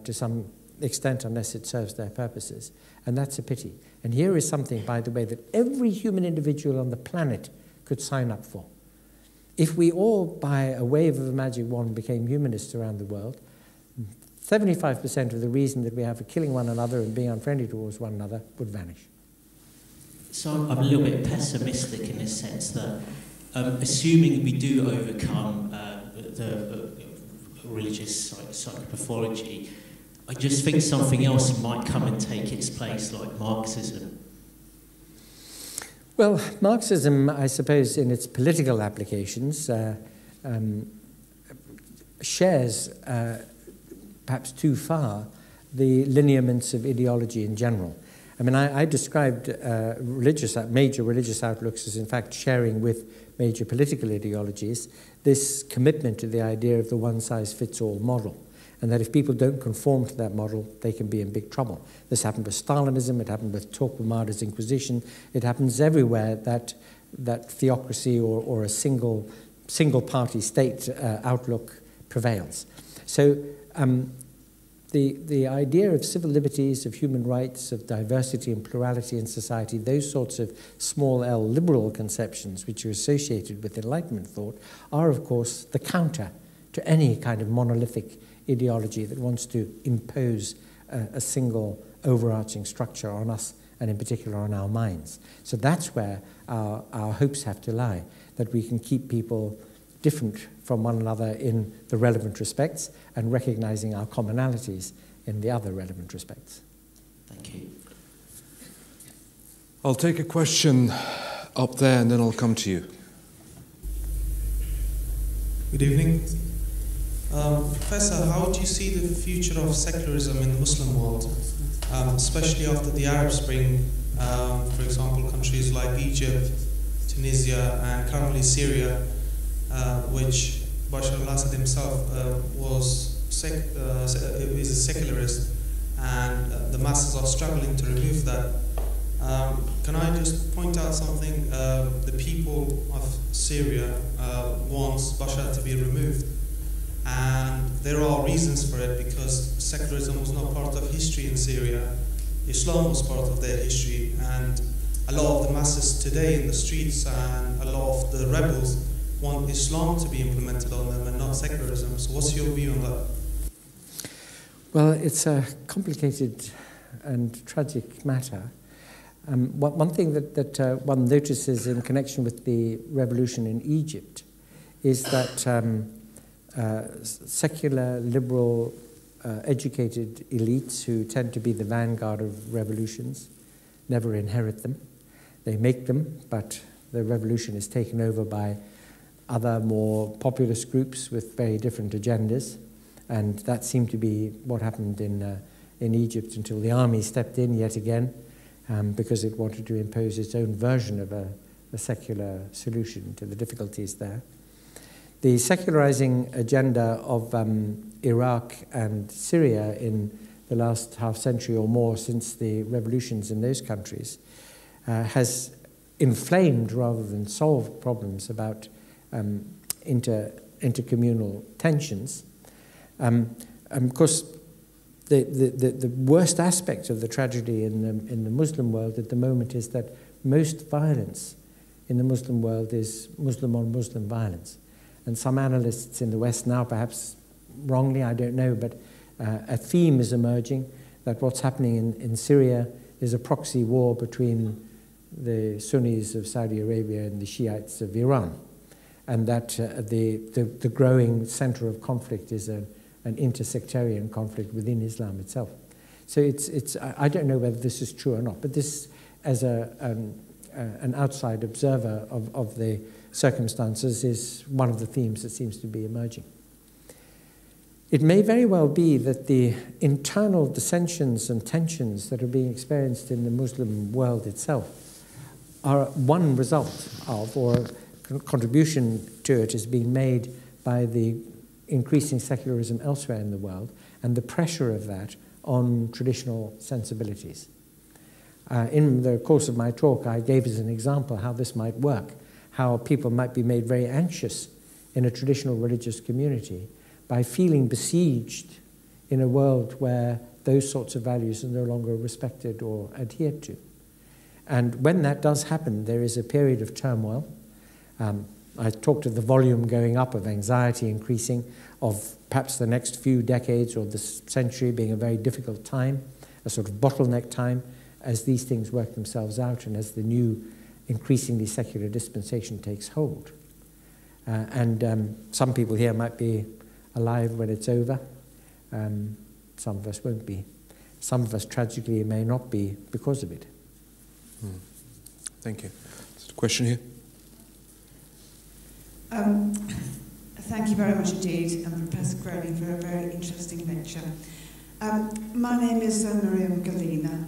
to some extent unless it serves their purposes. And that's a pity. And here is something, by the way, that every human individual on the planet could sign up for. If we all, by a wave of a magic wand, became humanists around the world, 75% of the reason that we have for killing one another and being unfriendly towards one another would vanish.
So I'm a little bit pessimistic in the sense that, assuming we do overcome the religious psychopathology, I just think something else might come and take its place, like Marxism.
Well, Marxism, I suppose, in its political applications, shares, perhaps too far, the lineaments of ideology in general. I mean, I described major religious outlooks as, in fact, sharing with major political ideologies this commitment to the idea of the one-size-fits-all model, and that if people don't conform to that model, they can be in big trouble. This happened with Stalinism, it happened with Torquemada's Inquisition, it happens everywhere that theocracy or a single-party state outlook prevails. So the idea of civil liberties, of human rights, of diversity and plurality in society, those sorts of small L liberal conceptions which are associated with Enlightenment thought are, of course, the counter to any kind of monolithic ideology that wants to impose a single overarching structure on us, and in particular on our minds. So that's where our hopes have to lie, that we can keep people different from one another in the relevant respects and recognizing our commonalities in the other relevant respects.
Thank you.
I'll take a question up there and then I'll come to you.
Good evening. Professor, how do you see the future of secularism in the Muslim world, especially after the Arab Spring? For example, countries like Egypt, Tunisia, and currently Syria, which Bashar al-Assad himself is a secularist, and the masses are struggling to remove that. Can I just point out something? The people of Syria wants Bashar to be removed. And there are reasons for it, because secularism was not part of history in Syria. Islam was part of their history, and a lot of the masses today in the streets and a lot of the rebels want Islam to be implemented on them and not secularism. So what's your view on that?
Well, it's a complicated and tragic matter. One thing that one notices in connection with the revolution in Egypt is that secular, liberal, educated elites who tend to be the vanguard of revolutions never inherit them. They make them, but the revolution is taken over by other more populist groups with very different agendas, and that seemed to be what happened in Egypt until the army stepped in yet again because it wanted to impose its own version of a secular solution to the difficulties there. The secularizing agenda of Iraq and Syria in the last half century or more since the revolutions in those countries has inflamed rather than solved problems about intercommunal tensions. Of course, the worst aspect of the tragedy in the Muslim world at the moment is that most violence in the Muslim world is Muslim-on-Muslim violence. And some analysts in the West now, perhaps wrongly, I don't know, but a theme is emerging that what's happening in Syria is a proxy war between the Sunnis of Saudi Arabia and the Shiites of Iran, and that the growing center of conflict is an intersectarian conflict within Islam itself. So I don't know whether this is true or not, but this, as an outside observer of the circumstances, is one of the themes that seems to be emerging. It may very well be that the internal dissensions and tensions that are being experienced in the Muslim world itself are one result of, or contribution to it is being made by the increasing secularism elsewhere in the world and the pressure of that on traditional sensibilities. In the course of my talk, I gave as an example how this might work, how people might be made very anxious in a traditional religious community by feeling besieged in a world where those sorts of values are no longer respected or adhered to. And when that does happen, there is a period of turmoil. I talked of the volume going up, of anxiety increasing, of perhaps the next few decades or this century being a very difficult time, a sort of bottleneck time, as these things work themselves out and as the new, increasingly secular dispensation takes hold. Some people here might be alive when it's over. Some of us won't be. Some of us, tragically, may not be because of it.
Thank you. There's a question here.
Thank you very much indeed, Professor Grayling, for a very interesting lecture. My name is Maria Galina.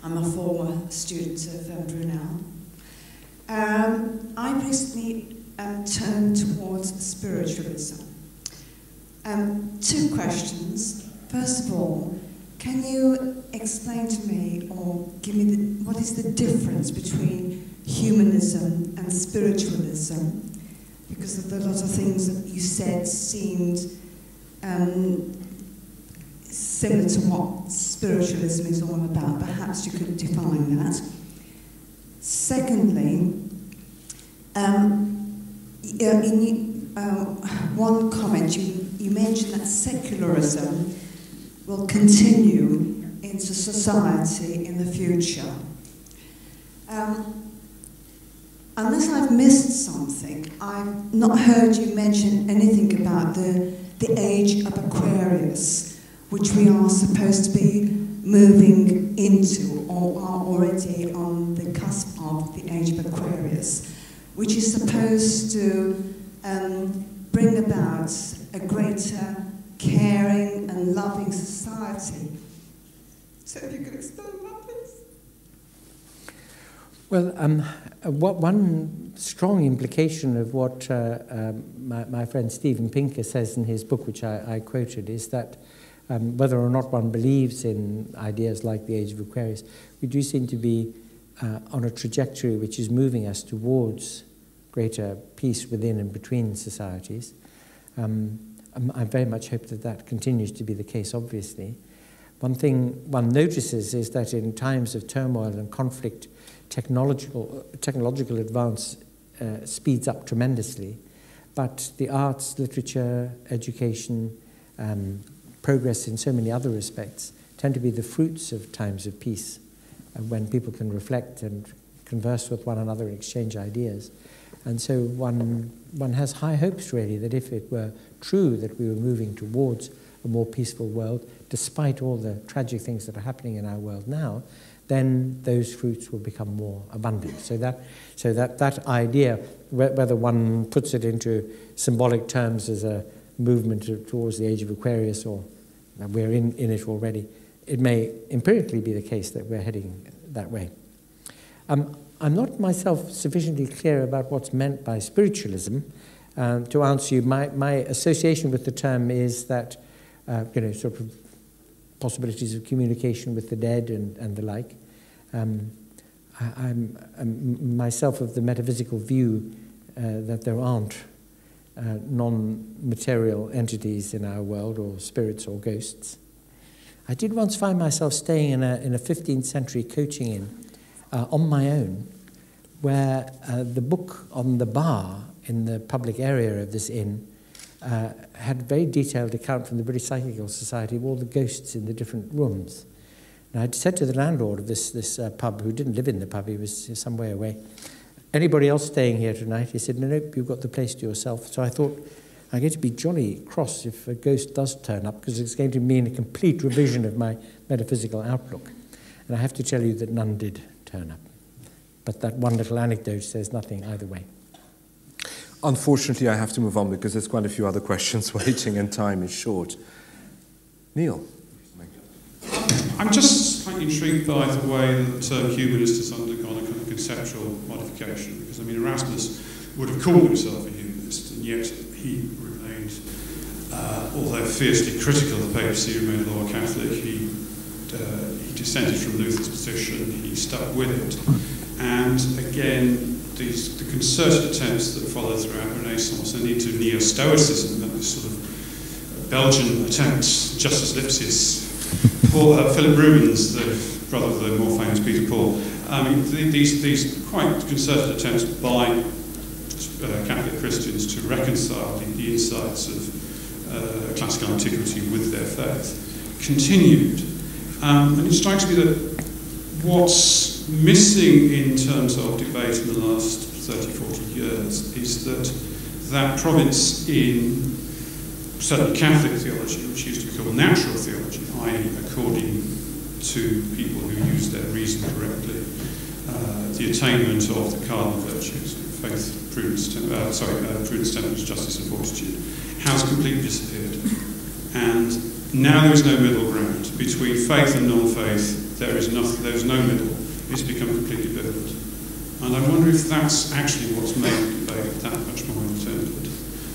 I'm a former student of Brunel. I recently turned towards spiritualism. Two questions. First of all, can you explain to me or give me what is the difference between humanism and spiritualism? Because a lot of things that you said seemed similar to what spiritualism is all about. Perhaps you could define that. Secondly, one comment, you mentioned that secularism will continue into society in the future. Unless I've missed something, I've not heard you mention anything about the age of Aquarius, which we are supposed to be moving into or are already on the cusp of the age of Aquarius, which is supposed to bring about a greater caring and loving society. So if you could explain that, please.
Well, one strong implication of what my friend Steven Pinker says in his book, which I quoted, is that whether or not one believes in ideas like the Age of Aquarius, we do seem to be on a trajectory which is moving us towards greater peace within and between societies. I very much hope that that continues to be the case, obviously. One thing one notices is that in times of turmoil and conflict, technological advance speeds up tremendously, but the arts, literature, education, progress in so many other respects tend to be the fruits of times of peace, when people can reflect and converse with one another and exchange ideas. And so one has high hopes, really, that if it were true that we were moving towards a more peaceful world, despite all the tragic things that are happening in our world now, then those fruits will become more abundant. So that idea, whether one puts it into symbolic terms as a movement towards the Age of Aquarius or we're in it already, it may empirically be the case that we're heading that way. I'm not myself sufficiently clear about what's meant by spiritualism. To answer you, my association with the term is that, sort of possibilities of communication with the dead and the like. I'm myself of the metaphysical view that there aren't non-material entities in our world, or spirits or ghosts. I did once find myself staying in a 15th century coaching inn on my own, where the book on the bar in the public area of this inn had a very detailed account from the British Psychical Society of all the ghosts in the different rooms. And I'd said to the landlord of this pub, who didn't live in the pub, he was some way away, "Anybody else staying here tonight?" He said, "Nope, you've got the place to yourself." So I thought, I'm going to be jolly cross if a ghost does turn up, because it's going to mean a complete revision of my metaphysical outlook. And I have to tell you that none did turn up. But that one little anecdote says nothing either way.
Unfortunately, I have to move on because there's quite a few other questions waiting and time is short. Neil.
I'm just slightly intrigued by the way that humanist has undergone a kind of conceptual modification, because, I mean, Erasmus would have called himself a humanist, and yet he remained, although fiercely critical of the papacy, he remained a loyal Catholic. He dissented from Luther's position, he stuck with it. And again, the concerted attempts that followed throughout the Renaissance and into Neo-Stoicism, this sort of Belgian attempt, Justus Lipsius, Philip Rubens, the brother of the more famous Peter Paul. I mean, these quite concerted attempts by Catholic Christians to reconcile the insights of classical antiquity with their faith continued. And it strikes me that what's missing in terms of debate in the last 30, 40 years is that province in certainly Catholic theology, which used to be called natural theology, i.e. according to people who use their reason correctly, the attainment of the cardinal virtues, faith, prudence, prudence, temperance, justice and fortitude, has completely disappeared. And now there is no middle ground. Between faith and non-faith, there is no middle. It's become completely ambivalent. And I wonder if that's actually what's made the debate that much more intelligent.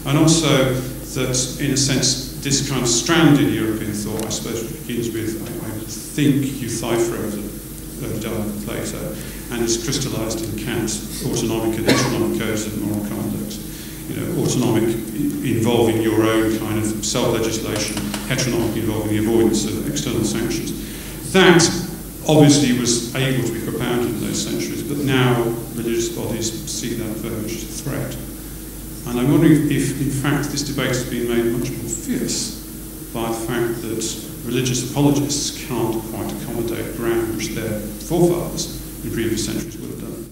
And also that, in a sense, this kind of strand in European thought, I suppose, begins with, I think, Euthyphro, the dialogue of Plato, and is crystallised in Kant's autonomic and heteronomic codes of moral conduct. You know, autonomic involving your own kind of self-legislation, heteronomic involving the avoidance of external sanctions. That obviously was able to be propounded in those centuries, but now religious bodies see that very much as a threat. And I'm wondering if, in fact, this debate has been made much more fierce by the fact that religious apologists can't quite accommodate ground which their forefathers in previous centuries would have done.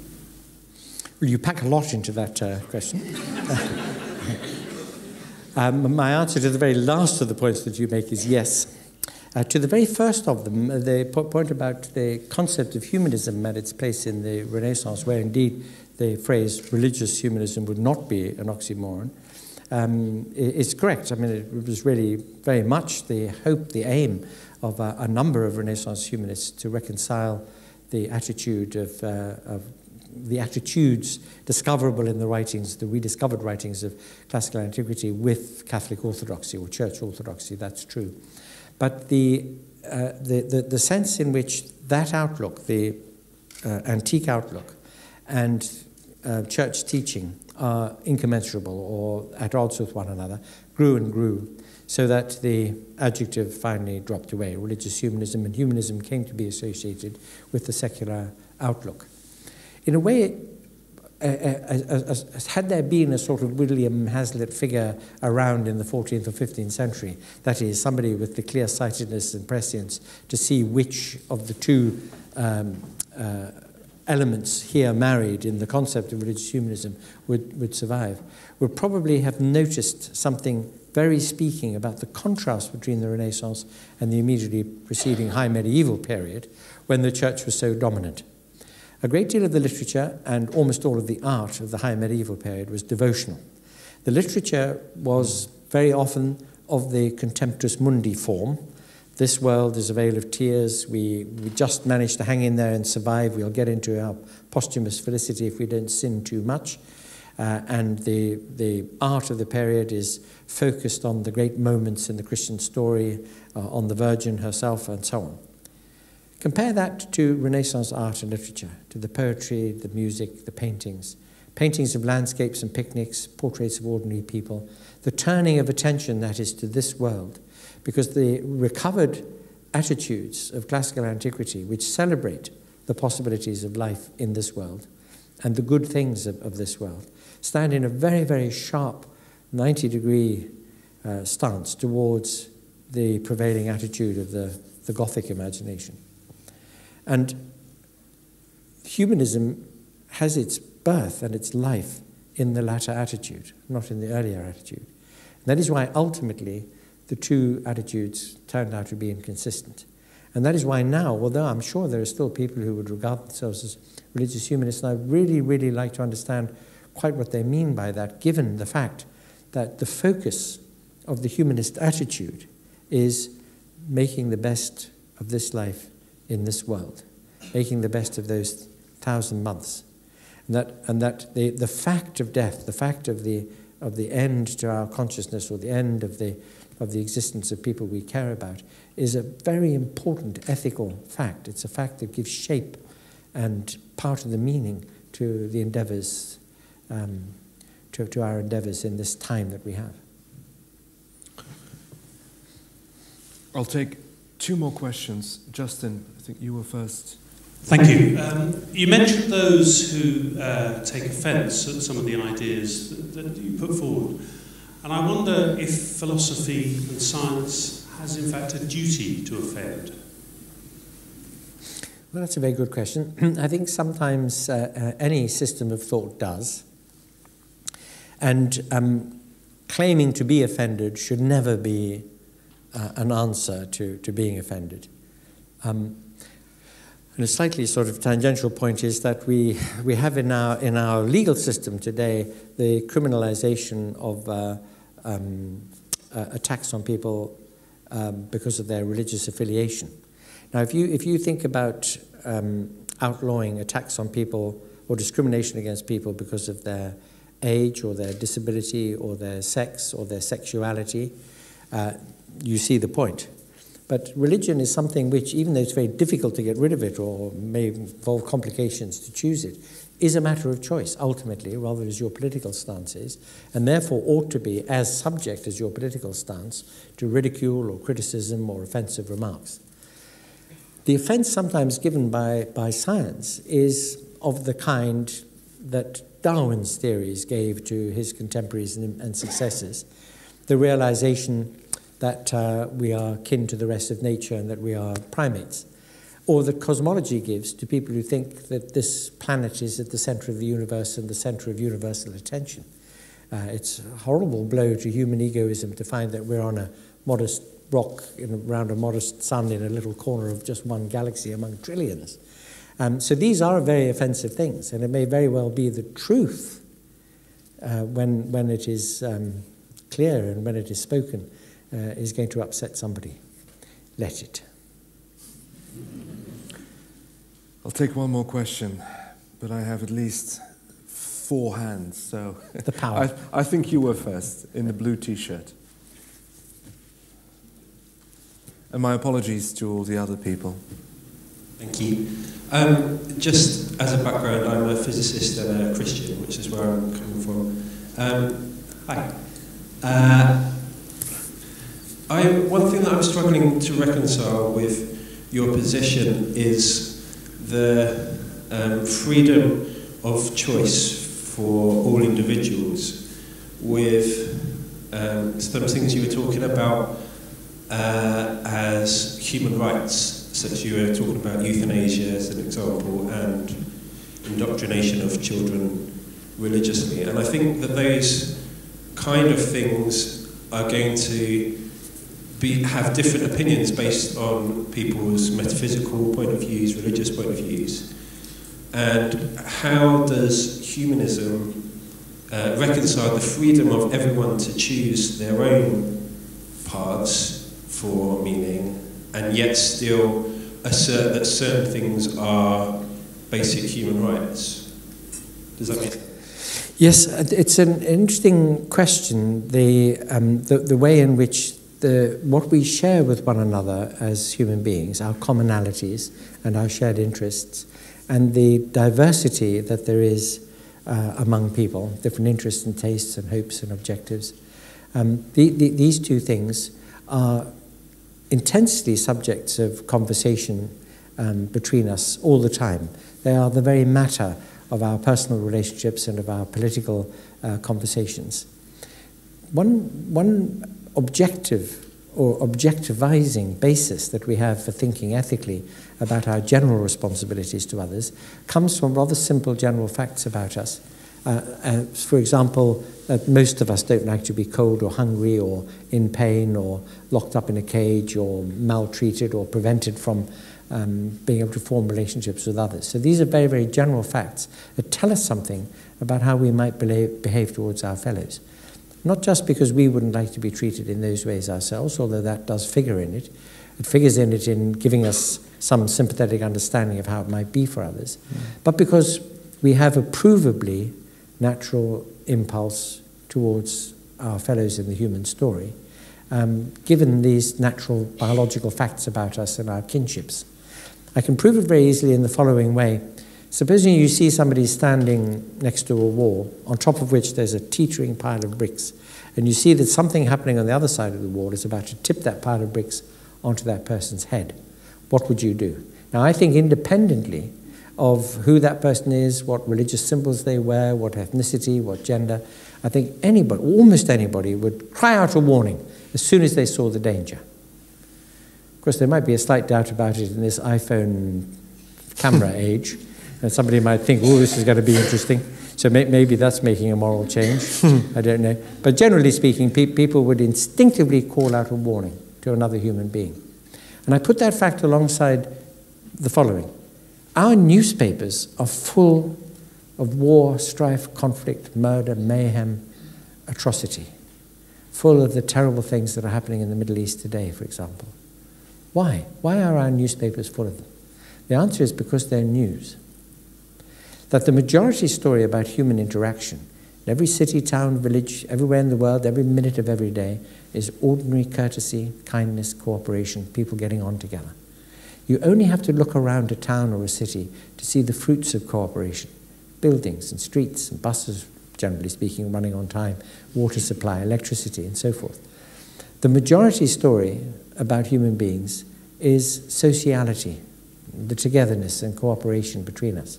Well, you pack a lot into that question. My answer to the very last of the points that you make is yes. To the very first of them, the point about the concept of humanism had its place in the Renaissance, where indeed the phrase religious humanism would not be an oxymoron. It's correct. I mean, it was really very much the hope, the aim of a number of Renaissance humanists to reconcile the attitude of the attitudes discoverable in the writings, the rediscovered writings of classical antiquity with Catholic orthodoxy or church orthodoxy. That's true. But the sense in which that outlook, the antique outlook, and church teaching are incommensurable or at odds with one another, grew and grew, so that the adjective finally dropped away. Religious humanism and humanism came to be associated with the secular outlook. In a way, had there been a sort of William Hazlitt figure around in the 14th or 15th century, that is, somebody with the clear-sightedness and prescience to see which of the two elements here married in the concept of religious humanism would survive, would probably have noticed something very speaking about the contrast between the Renaissance and the immediately preceding high medieval period, when the church was so dominant. A great deal of the literature and almost all of the art of the high medieval period was devotional. The literature was very often of the contemptus mundi form. This world is a vale of tears. We just managed to hang in there and survive. We'll get into our posthumous felicity if we don't sin too much. And the art of the period is focused on the great moments in the Christian story, on the Virgin herself, and so on. Compare that to Renaissance art and literature, to the poetry, the music, the paintings. Paintings of landscapes and picnics, portraits of ordinary people, the turning of attention, that is, to this world, because the recovered attitudes of classical antiquity, which celebrate the possibilities of life in this world and the good things of this world, stand in a very, very sharp 90-degree stance towards the prevailing attitude of the Gothic imagination. And humanism has its birth and its life in the latter attitude, not in the earlier attitude. And that is why ultimately the two attitudes turned out to be inconsistent. And that is why now, although I'm sure there are still people who would regard themselves as religious humanists, and I'd really, really like to understand quite what they mean by that, given the fact that the focus of the humanist attitude is making the best of this life in this world, making the best of those 1,000 months. And that the fact of death, the fact of the end to our consciousness, or the end of the existence of people we care about, is a very important ethical fact. It's a fact that gives shape and part of the meaning to the endeavours, to our endeavours in this time that we have.
I'll take 2 more questions. Justin, I think you were first.
Thank you. You mentioned those who take offence at some of the ideas that you put forward. And I wonder if philosophy and science has in fact a duty to offend.
Well, that's a very good question. I think sometimes any system of thought does. And claiming to be offended should never be an answer to being offended. And a slightly sort of tangential point is that we have in our legal system today the criminalization of attacks on people because of their religious affiliation. Now, if you think about outlawing attacks on people or discrimination against people because of their age or their disability or their sex or their sexuality, you see the point. But religion is something which, even though it's very difficult to get rid of it or may involve complications to choose it, is a matter of choice, ultimately, rather as your political stance is, and therefore ought to be as subject as your political stance to ridicule or criticism or offensive remarks. The offence sometimes given by science is of the kind that Darwin's theories gave to his contemporaries and successors, the realization that we are kin to the rest of nature and that we are primates, or that cosmology gives to people who think that this planet is at the centre of the universe and the centre of universal attention. It's a horrible blow to human egoism to find that we're on a modest rock around a modest sun in a little corner of just one galaxy among trillions. So these are very offensive things, and it may very well be the truth when it is clear and when it is spoken is going to upset somebody. Let it.
I'll take one more question, but I have at least 4 hands, so
the power.
I think you were first in the blue T-shirt. And my apologies to all the other people.
Thank you. Just as a background, I'm a physicist and a Christian, which is where I'm coming from. Hi. One thing that I'm struggling to reconcile with your position is the freedom of choice for all individuals with some things you were talking about as human rights, such as you were talking about euthanasia as an example and indoctrination of children religiously. And I think that those kind of things are going to have different opinions based on people's metaphysical point of views, religious point of views. And how does humanism reconcile the freedom of everyone to choose their own paths for meaning, and yet still assert that certain things are basic human rights? Does that make sense?
Yes, it's an interesting question. The way in which what we share with one another as human beings, our commonalities and our shared interests, and the diversity that there is among people, different interests and tastes and hopes and objectives. These two things are intensely subjects of conversation between us all the time. They are the very matter of our personal relationships and of our political conversations. One objective or objectivizing basis that we have for thinking ethically about our general responsibilities to others comes from rather simple general facts about us. For example, most of us don't like to be cold or hungry or in pain or locked up in a cage or maltreated or prevented from being able to form relationships with others. So these are very, very general facts that tell us something about how we might behave towards our fellows. Not just because we wouldn't like to be treated in those ways ourselves, although that does figure in it. It figures in it in giving us some sympathetic understanding of how it might be for others, but because we have a provably natural impulse towards our fellows in the human story, given these natural biological facts about us and our kinships. I can prove it very easily in the following way. Supposing you see somebody standing next to a wall, on top of which there's a teetering pile of bricks, and you see that something happening on the other side of the wall is about to tip that pile of bricks onto that person's head. What would you do? Now, I think independently of who that person is, what religious symbols they wear, what ethnicity, what gender, I think anybody, almost anybody, would cry out a warning as soon as they saw the danger. Of course, there might be a slight doubt about it in this iPhone camera age, and somebody might think, oh, this is going to be interesting. So maybe that's making a moral change. I don't know. But generally speaking, people would instinctively call out a warning to another human being. And I put that fact alongside the following. Our newspapers are full of war, strife, conflict, murder, mayhem, atrocity. Full of the terrible things that are happening in the Middle East today, for example. Why? Why are our newspapers full of them? The answer is because they're news. That the majority story about human interaction, in every city, town, village, everywhere in the world, every minute of every day, is ordinary courtesy, kindness, cooperation, people getting on together. You only have to look around a town or a city to see the fruits of cooperation. Buildings and streets and buses, generally speaking, running on time, water supply, electricity, and so forth. The majority story about human beings is sociality, the togetherness and cooperation between us.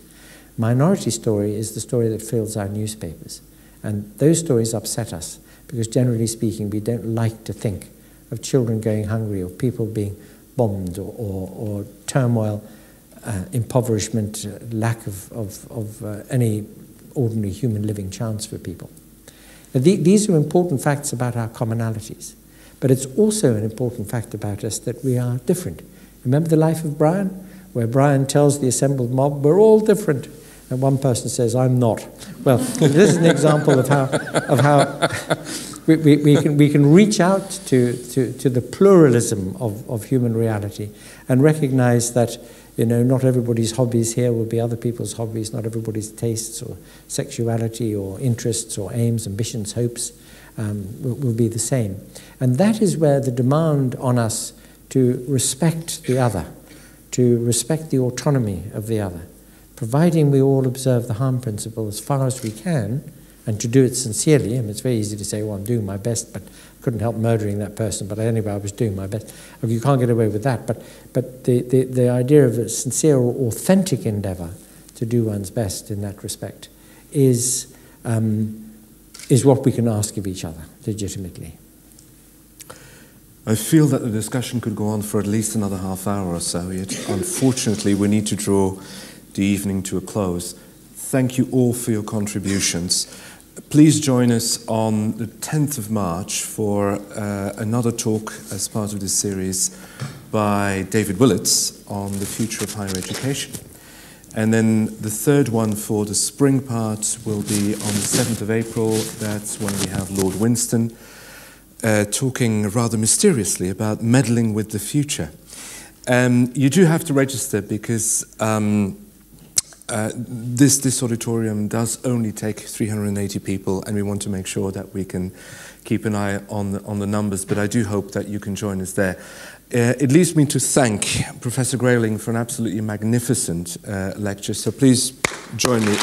Minority story is the story that fills our newspapers. And those stories upset us because, generally speaking, we don't like to think of children going hungry or people being bombed or turmoil, impoverishment, lack of any ordinary human living chance for people. Now, these are important facts about our commonalities. But it's also an important fact about us that we are different. Remember the life of Brian? Where Brian tells the assembled mob, we're all different. And one person says, I'm not. Well, this is an example of how we can reach out to the pluralism of human reality and recognize that, you know, not everybody's hobbies here will be other people's hobbies, not everybody's tastes or sexuality or interests or aims, ambitions, hopes will be the same. And that is where the demand on us to respect the other, to respect the autonomy of the other, providing we all observe the harm principle as far as we can, and to do it sincerely. I mean, it's very easy to say, well, I'm doing my best, but couldn't help murdering that person, but anyway, I was doing my best. You can't get away with that. But the idea of a sincere or authentic endeavour to do one's best in that respect is what we can ask of each other, legitimately.
I feel that the discussion could go on for at least another half hour or so, yet unfortunately we need to draw the evening to a close. Thank you all for your contributions. Please join us on the 10th of March for another talk as part of this series by David Willits on the future of higher education. And then the third one for the spring part will be on the 7th of April. That's when we have Lord Winston talking rather mysteriously about meddling with the future. You do have to register because this auditorium does only take 380 people, and we want to make sure that we can keep an eye on the numbers, but I do hope that you can join us there. It leaves me to thank Professor Grayling for an absolutely magnificent lecture, so please join me in